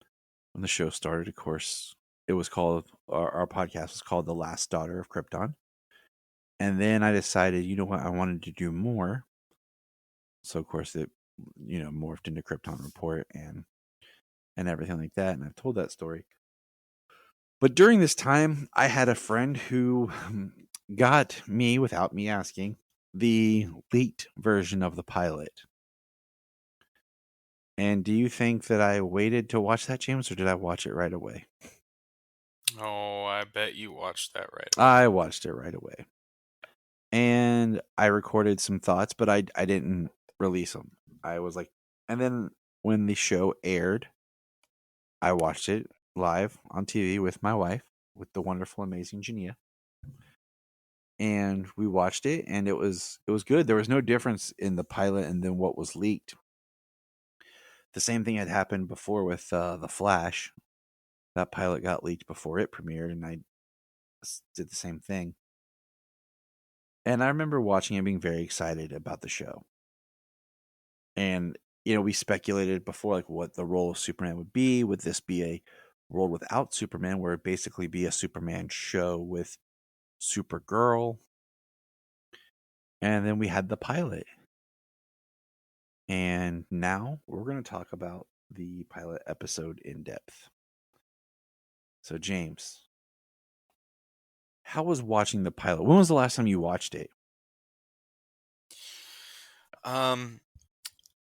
when the show started, of course, it was called our podcast was called The Last Daughter of Krypton. And then I decided, you know what, I wanted to do more. So of course it morphed into Krypton Report and everything like that. And I've told that story. But during this time, I had a friend who got me, without me asking, the leaked version of the pilot. And do you think that I waited to watch that, James, or did I watch it right away? Oh, I bet you watched that right away. I watched it right away. And I recorded some thoughts, but I didn't release them. I was like, and then when the show aired, I watched it live on TV with my wife, with the wonderful, amazing Jania. And we watched it, and it was good. There was no difference in the pilot and then what was leaked. The same thing had happened before with The Flash. That pilot got leaked before it premiered, and I did the same thing. And I remember watching it, being very excited about the show. And, we speculated before, like, what the role of Superman would be. Would this be a world without Superman, where it basically be a Superman show with Supergirl? And then we had the pilot. And now we're going to talk about the pilot episode in depth. So, James, how was watching the pilot? When was the last time you watched it?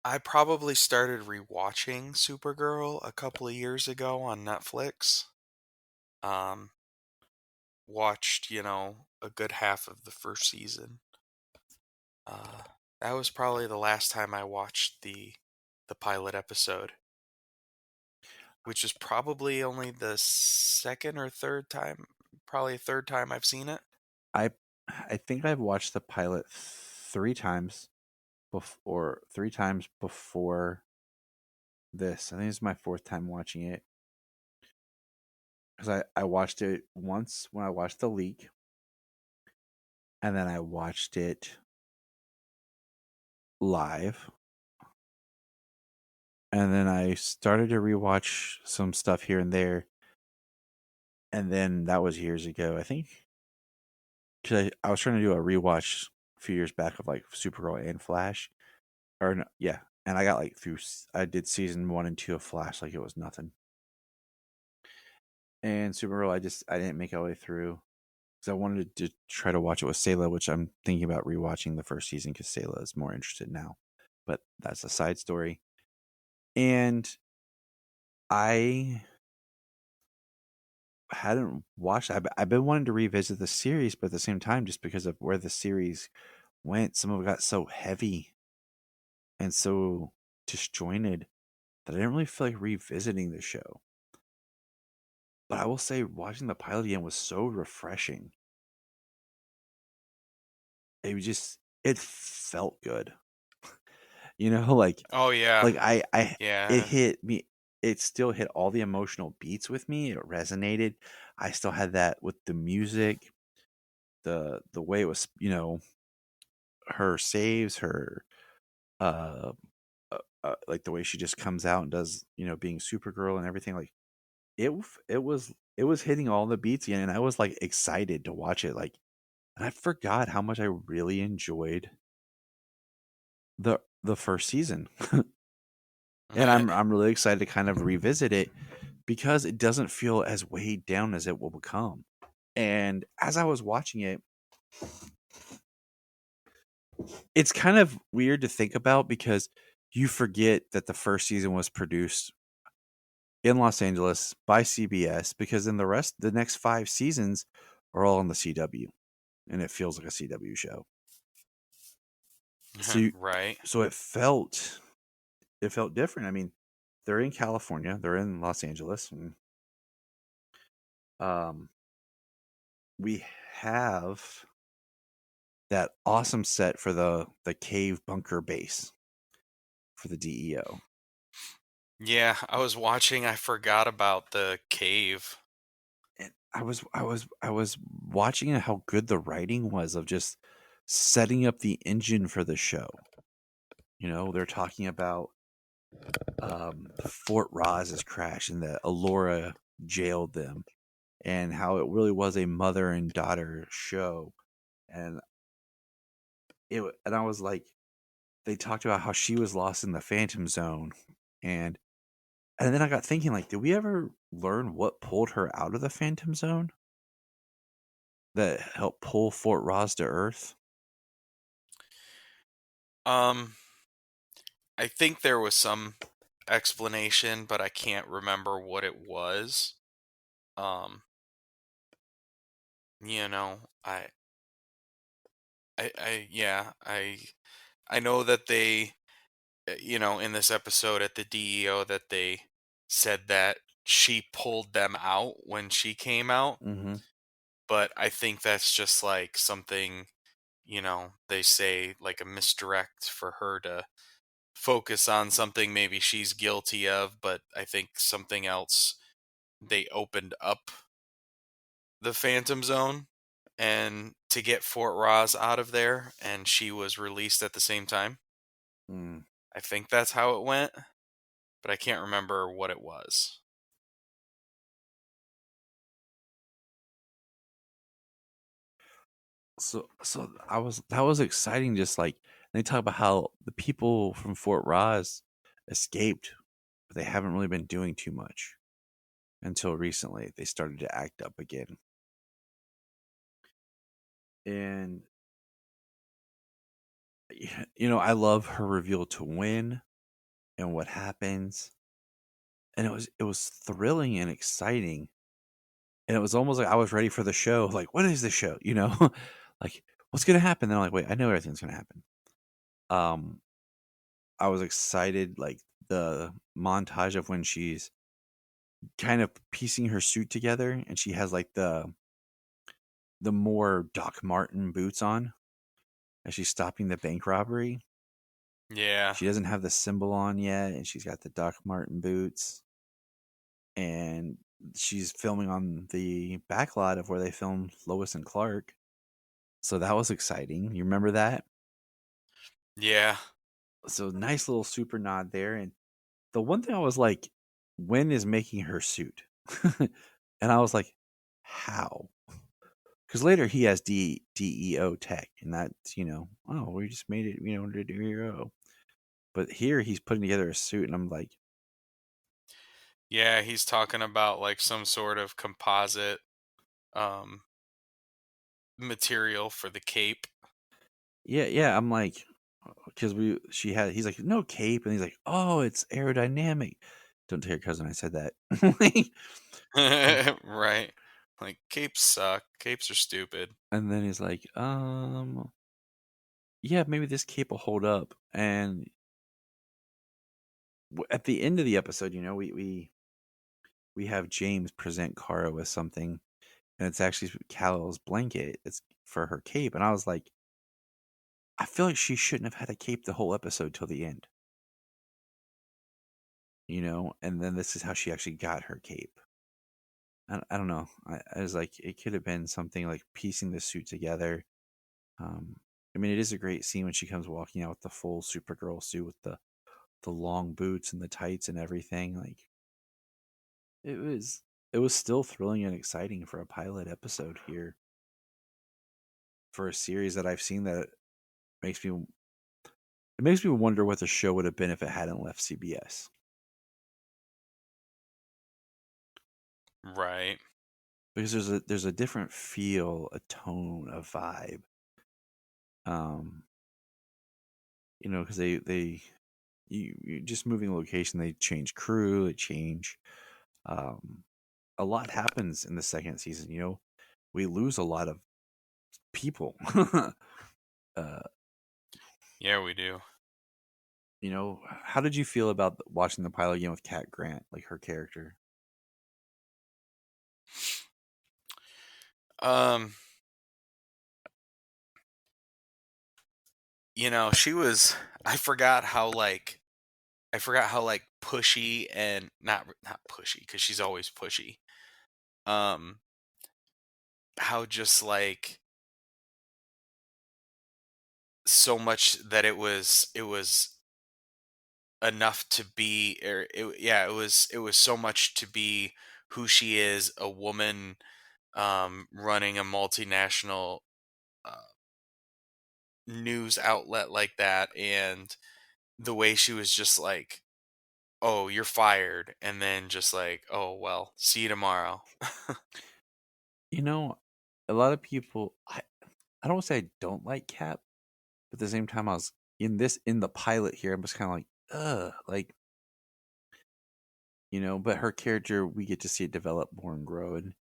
I probably started rewatching Supergirl a couple of years ago on Netflix. Watched, a good half of the first season. That was probably the last time I watched the pilot episode, which is probably only the second or third time, probably third time I've seen it. I think I've watched the pilot 3 times before this. I think it's my 4th time watching it. Because I watched it once when I watched the leak. And then I watched it live. And then I started to rewatch some stuff here and there. And then that was years ago, I think. Because I was trying to do a rewatch a few years back of like Supergirl and Flash. Or no, yeah. And I got like I did season 1 and 2 of Flash like it was nothing. And Supergirl, I didn't make my way through. Because I wanted to try to watch it with Sayla, which I'm thinking about rewatching the first season because Sayla is more interested now. But that's a side story. And I hadn't watched. I've been wanting to revisit the series, but at the same time, just because of where the series went, some of it got so heavy and so disjointed that I didn't really feel like revisiting the show. But I will say, watching the pilot again was so refreshing. It felt good. Like, oh yeah, like yeah, it hit me. It still hit all the emotional beats with me. It resonated. I still had that with the music, the way it was, her saves, her, like the way she just comes out and does, being Supergirl and everything. Like it was it was hitting all the beats again, and I was like excited to watch it. Like, and I forgot how much I really enjoyed the first season. And I'm really excited to kind of revisit it because it doesn't feel as weighed down as it will become. And as I was watching it, it's kind of weird to think about because you forget that the first season was produced in Los Angeles by CBS, because in the next 5 seasons are all on the CW, and it feels like a CW show. So right. so it felt different. I mean, they're in California, they're in Los Angeles, and we have that awesome set for the cave bunker base for the DEO. Yeah, I was watching. I forgot about the cave. And I was watching how good the writing was of just setting up the engine for the show. You know, they're talking about Fort Ross has crashed and that Alora jailed them, and how it really was a mother and daughter show. And I was like, they talked about how she was lost in the Phantom Zone, and then I got thinking, like, did we ever learn what pulled her out of the Phantom Zone that helped pull Fort Ross to Earth? I think there was some explanation, but I can't remember what it was. Um, you know, yeah, I know that they, in this episode at the DEO, that they said that she pulled them out when she came out, Mm-hmm. but I think that's just like something, they say like a misdirect for her to focus on something maybe she's guilty of, but I think something else, they opened up the Phantom Zone and to get Fort Ross out of there, and she was released at the same time. Mm. I think that's how it went, but I can't remember what it was. So that was exciting. Just like, they talk about how the people from Fort Ross escaped, but they haven't really been doing too much until recently. They started to act up again, and I love her reveal to win and what happens, and it was thrilling and exciting, and it was almost like I was ready for the show. Like, what is the show? Like, what's gonna happen? Then I'm like, wait, I know everything's gonna happen. I was excited, like the montage of when she's kind of piecing her suit together, and she has like the more Doc Martin boots on as she's stopping the bank robbery. Yeah. She doesn't have the symbol on yet, and she's got the Doc Martin boots, and she's filming on the back lot of where they filmed Lois and Clark. So that was exciting. You remember that? Yeah. So nice little super nod there. And the one thing I was like, when is making her suit? And I was like, how? Because later he has DEO tech, and that's, oh, we just made it, to DEO. But here he's putting together a suit, and I'm like, Yeah, he's talking about like some sort of composite material for the cape. yeah. I'm like, because he's like, no cape, and he's like, oh, it's aerodynamic. Don't tell your cousin I said that. Right. Like, capes suck. Capes are stupid. And then he's like, yeah, maybe this cape will hold up. And at the end of the episode, we have James present Kara with something, and it's actually Kal-El's blanket. It's for her cape, and I was like, I feel like she shouldn't have had a cape the whole episode till the end. And then this is how she actually got her cape. I don't know. I was like, it could have been something like piecing the suit together. I mean, it is a great scene when she comes walking out with the full Supergirl suit with the long boots and the tights and everything. Like, it was it was still thrilling and exciting for a pilot episode here for a series that I've seen that makes me it makes me wonder what the show would have been if it hadn't left CBS. Right. Because there's a different feel, a tone, a vibe. Because you just moving location, they change crew, they change. A lot happens in the second season. We lose a lot of people. Yeah, we do. How did you feel about watching the pilot again with Cat Grant, like her character? Um, she was. I forgot how like pushy and not pushy because she's always pushy. Um, how just like so much that it was enough to be, or it was so much to be who she is, a woman running a multinational uh, news outlet like that, and the way she was just like, oh, you're fired, and then just like, oh well, see you tomorrow. A lot of people, I don't say I don't like Cat, but at the same time, I was in the pilot here. I'm just kind of like, ugh, like, but her character, we get to see it develop more and grow, and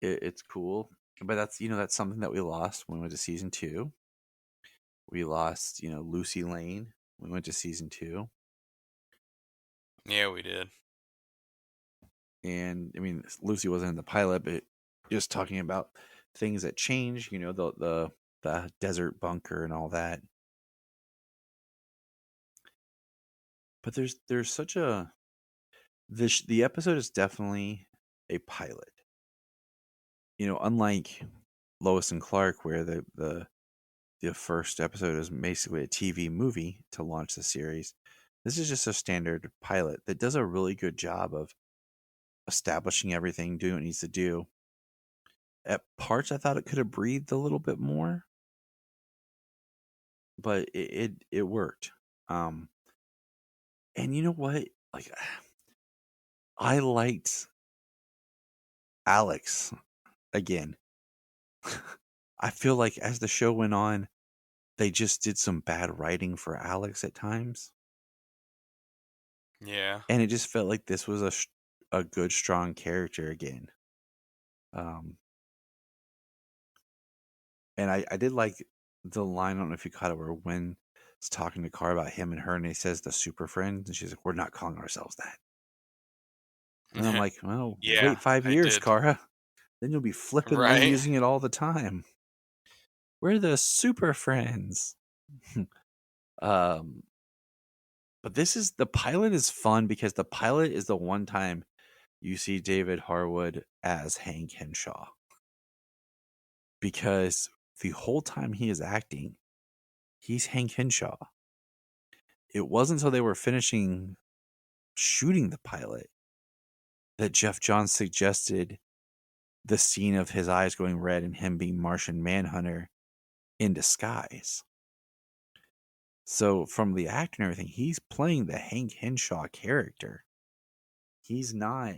it's cool. But that's something that we lost when we went to season 2. We lost, Lucy Lane when we went to season 2. Yeah, we did. And I mean, Lucy wasn't in the pilot, but just talking about things that change, the desert bunker and all that. But there's such a the episode is definitely a pilot. Unlike Lois and Clark, where the first episode is basically a TV movie to launch the series. This is just a standard pilot that does a really good job of establishing everything, doing what it needs to do. At parts, I thought it could have breathed a little bit more, but it worked. And you know what? Like, I liked Alex again. I feel like as the show went on, they just did some bad writing for Alex at times. Yeah. And it just felt like this was a good, strong character again. And I did like the line, I don't know if you caught it, where Wynn is talking to Car about him and her, and he says the super friends, and she's like, we're not calling ourselves that. And I'm like, well, Yeah, wait 5 I years, did. Cara. Then you'll be flippantly Right. using it all the time. We're the super friends. um, but the pilot is fun because the pilot is the one time you see David Harwood as Hank Henshaw. Because the whole time he is acting, he's Hank Henshaw. It wasn't until they were finishing shooting the pilot that Jeff Johns suggested the scene of his eyes going red and him being Martian Manhunter in disguise. So from the actor and everything, he's playing the Hank Henshaw character. He's not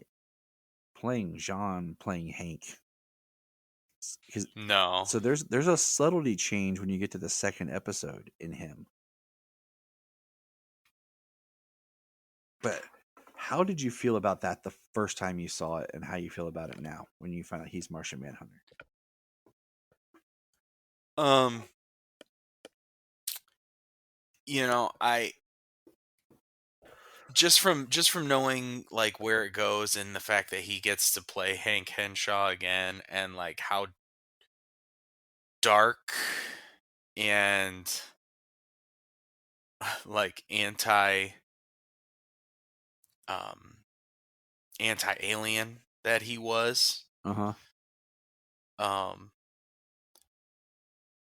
playing John playing Hank. No. So there's a subtlety change when you get to the second episode in him. But how did you feel about that the first time you saw it, and how you feel about it now when you find out he's Martian Manhunter? I just from knowing like where it goes, and the fact that he gets to play Hank Henshaw again, and like how dark and like um anti-alien that he was. Uh-huh.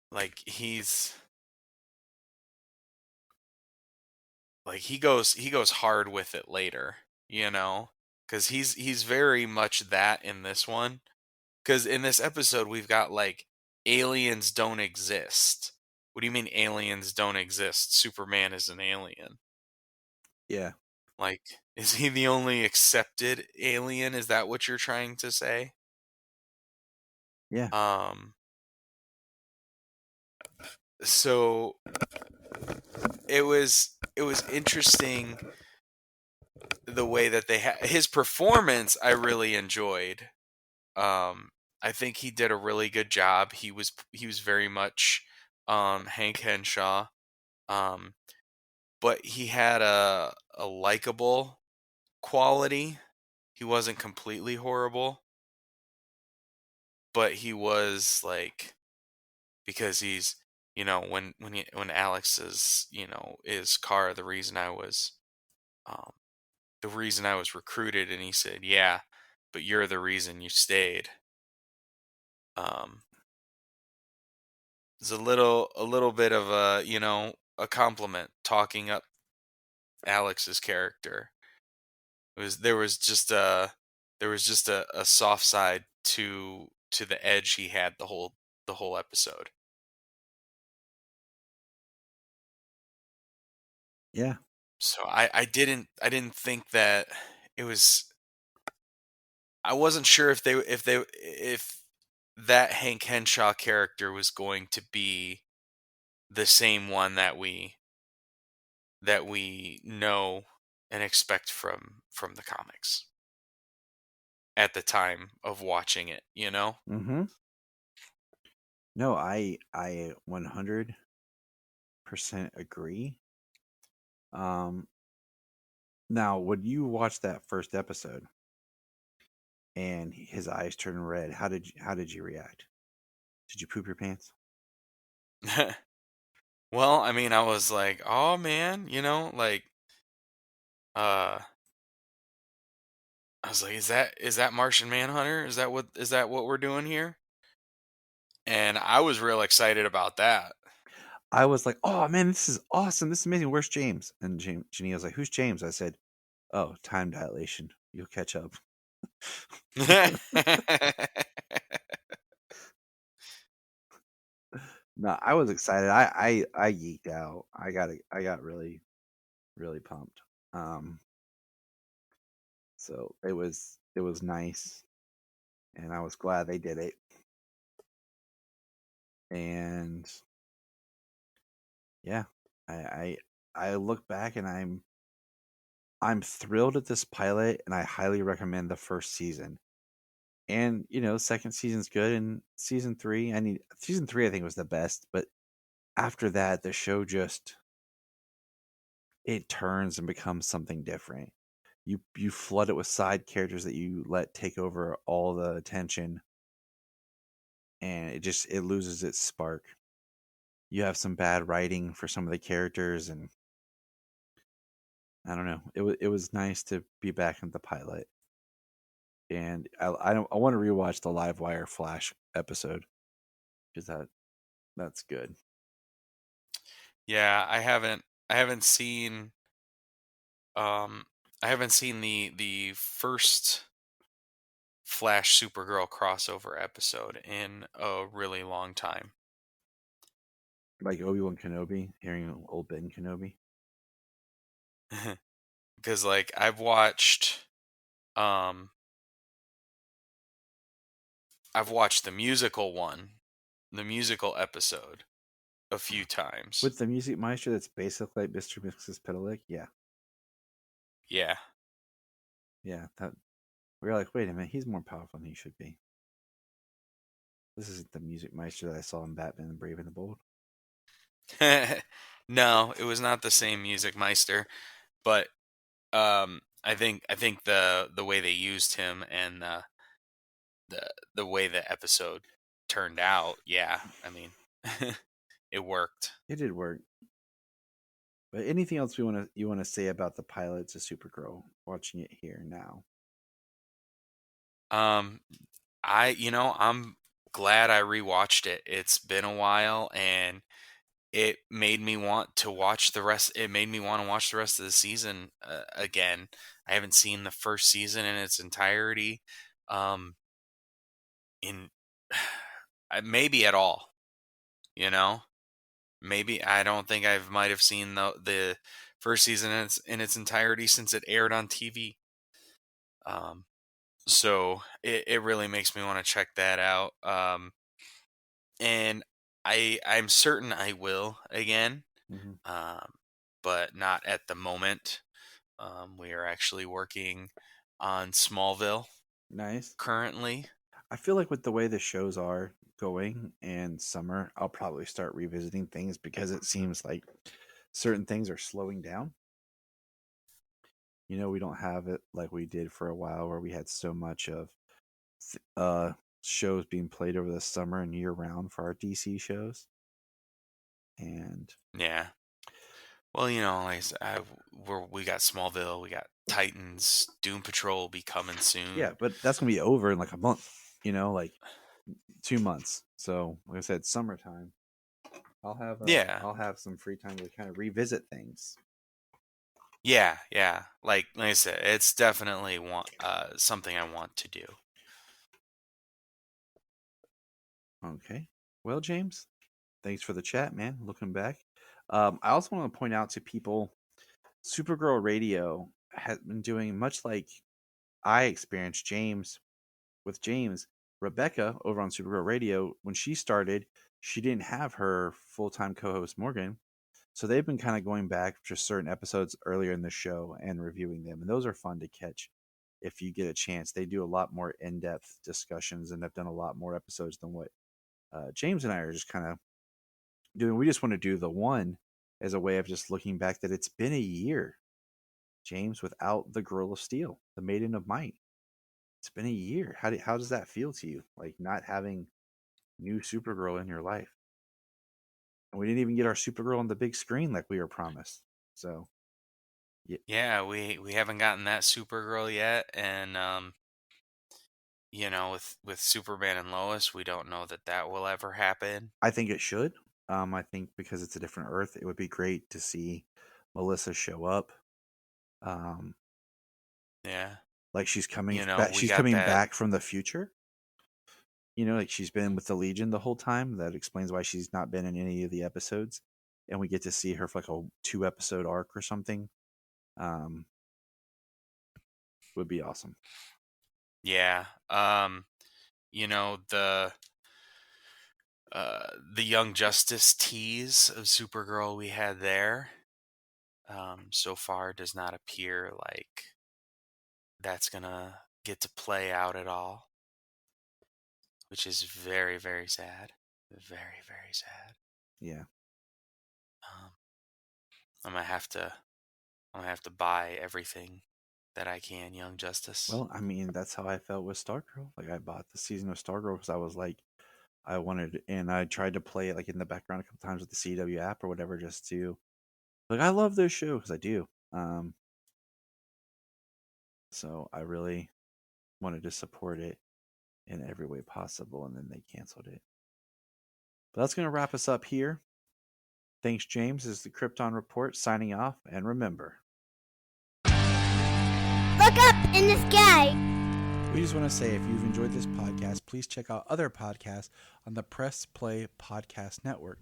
Like he's like he goes hard with it later, you know? because he's very much that in this one. Because in this episode, we've got like aliens don't exist. What do you mean aliens don't exist? Superman is an alien. Yeah. Like, is he the only accepted alien? Is that what you're trying to say? Yeah. So it was interesting the way that they his performance. I really enjoyed. I think he did a really good job. He was very much Hank Henshaw. But he had a likable quality. He wasn't completely horrible, but he was like, because he's, when Alex is, is Kara, um the reason I was recruited, and he said, yeah, but you're the reason you stayed. It's a little bit of a compliment, talking up Alex's character. There was just a soft side to the edge he had the whole episode. Yeah. So I didn't think that it was. I wasn't sure if that Hank Henshaw character was going to be the same one that we know and expect from the comics at the time of watching it, Mm-hmm. No, I 100% agree. Now, when you watch that first episode and his eyes turn red, how did you react? Did you poop your pants? Well, I mean, I was like, "Oh man," like I was like, is that Martian Manhunter? Is that what we're doing here?" And I was real excited about that. I was like, "Oh man, this is awesome! This is amazing. Where's James?" And Janine was like, "Who's James?" I said, "Oh, time dilation. You'll catch up." No, I was excited. I geeked out. I got really really pumped. So it was nice, and I was glad they did it. And yeah, I look back and I'm thrilled at this pilot, and I highly recommend the first season. And second season's good, and season 3, season 3 I think was the best, but after that the show just it turns and becomes something different. You flood it with side characters that you let take over all the attention, and it loses its spark. You have some bad writing for some of the characters, and I don't know. It was nice to be back in the pilot, and I want to rewatch the Live Wire Flash episode because that's good. Yeah, I haven't seen the first Flash Supergirl crossover episode in a really long time. Like Obi-Wan Kenobi, hearing old Ben Kenobi. Because like I've watched the musical episode a few times. With the music maestro that's basically like Mr. Mix's Pedalic, yeah. Yeah. Yeah, that we were like, wait a minute, he's more powerful than he should be. This isn't the music maestro that I saw in Batman the Brave and the Bold. No, it was not the same music meister, but I think the way they used him and the way the episode turned out, yeah, I mean, it worked. It did work. But anything else you want to say about the pilots of Supergirl? Watching it here now. I'm glad I rewatched it. It's been a while, and it made me want to watch the rest. It made me want to watch the rest of the season again. I haven't seen the first season in its entirety, in maybe at all. You know, maybe I don't think I might have seen the first season in its entirety since it aired on TV. So it really makes me want to check that out. And I'm certain I will again, but not at the moment. We are actually working on Smallville Nice. currently. I feel like with the way the shows are going and summer, I'll probably start revisiting things because it seems like certain things are slowing down. You know, we don't have it like we did for a while where we had so much of shows being played over the summer and year round for our DC shows. And yeah, well, you know, like we got Smallville, we got Titans, Doom Patrol will be coming soon. yeah, but that's gonna be over in like a month. You know, like 2 months. So, like I said, summertime. I'll have some free time to kind of revisit things. Yeah. Like I said, it's definitely something I want to do. Okay. Well, James, thanks for the chat, man. Looking back. I also want to point out to people, Supergirl Radio has been doing much like I experienced with James. Rebecca over on Supergirl Radio, when she started, she didn't have her full-time co-host Morgan. So they've been kind of going back to certain episodes earlier in the show and reviewing them. And those are fun to catch if you get a chance. They do a lot more in-depth discussions and have done a lot more episodes than what James and I are just kind of doing. We just want to do the one as a way of just looking back that it's been a year, James, without the Girl of Steel, the Maiden of Might. It's been a year. How does that feel to you? Like not having new Supergirl in your life? And we didn't even get our Supergirl on the big screen like we were promised. So, yeah, we haven't gotten that Supergirl yet, and you know, with Superman and Lois, we don't know that will ever happen. I think it should. I think because it's a different Earth, it would be great to see Melissa show up. Yeah, like she's coming. You know, back, we she's got coming that- back from the future. You know, like she's been with the Legion the whole time. That explains why she's not been in any of the episodes, and we get to see her for like a 2-episode arc or something. Would be awesome. Yeah. You know, the Young Justice tease of Supergirl we had there, so far does not appear like that's gonna get to play out at all, which is very, very sad. Very, very sad. Yeah. I'm gonna have to buy everything that I can Young Justice. Well, I mean, that's how I felt with Stargirl. Like I bought the season of Stargirl because I was like, I wanted, and I tried to play it like in the background a couple times with the CW app or whatever, just to like, I love this show because I do. So I really wanted to support it in every way possible, and then they canceled it. But that's going to wrap us up here. Thanks, James. This is the Krypton Report signing off, and remember, Look up in the sky. we just want to say if you've enjoyed this podcast, please check out other podcasts on the Press Play Podcast Network.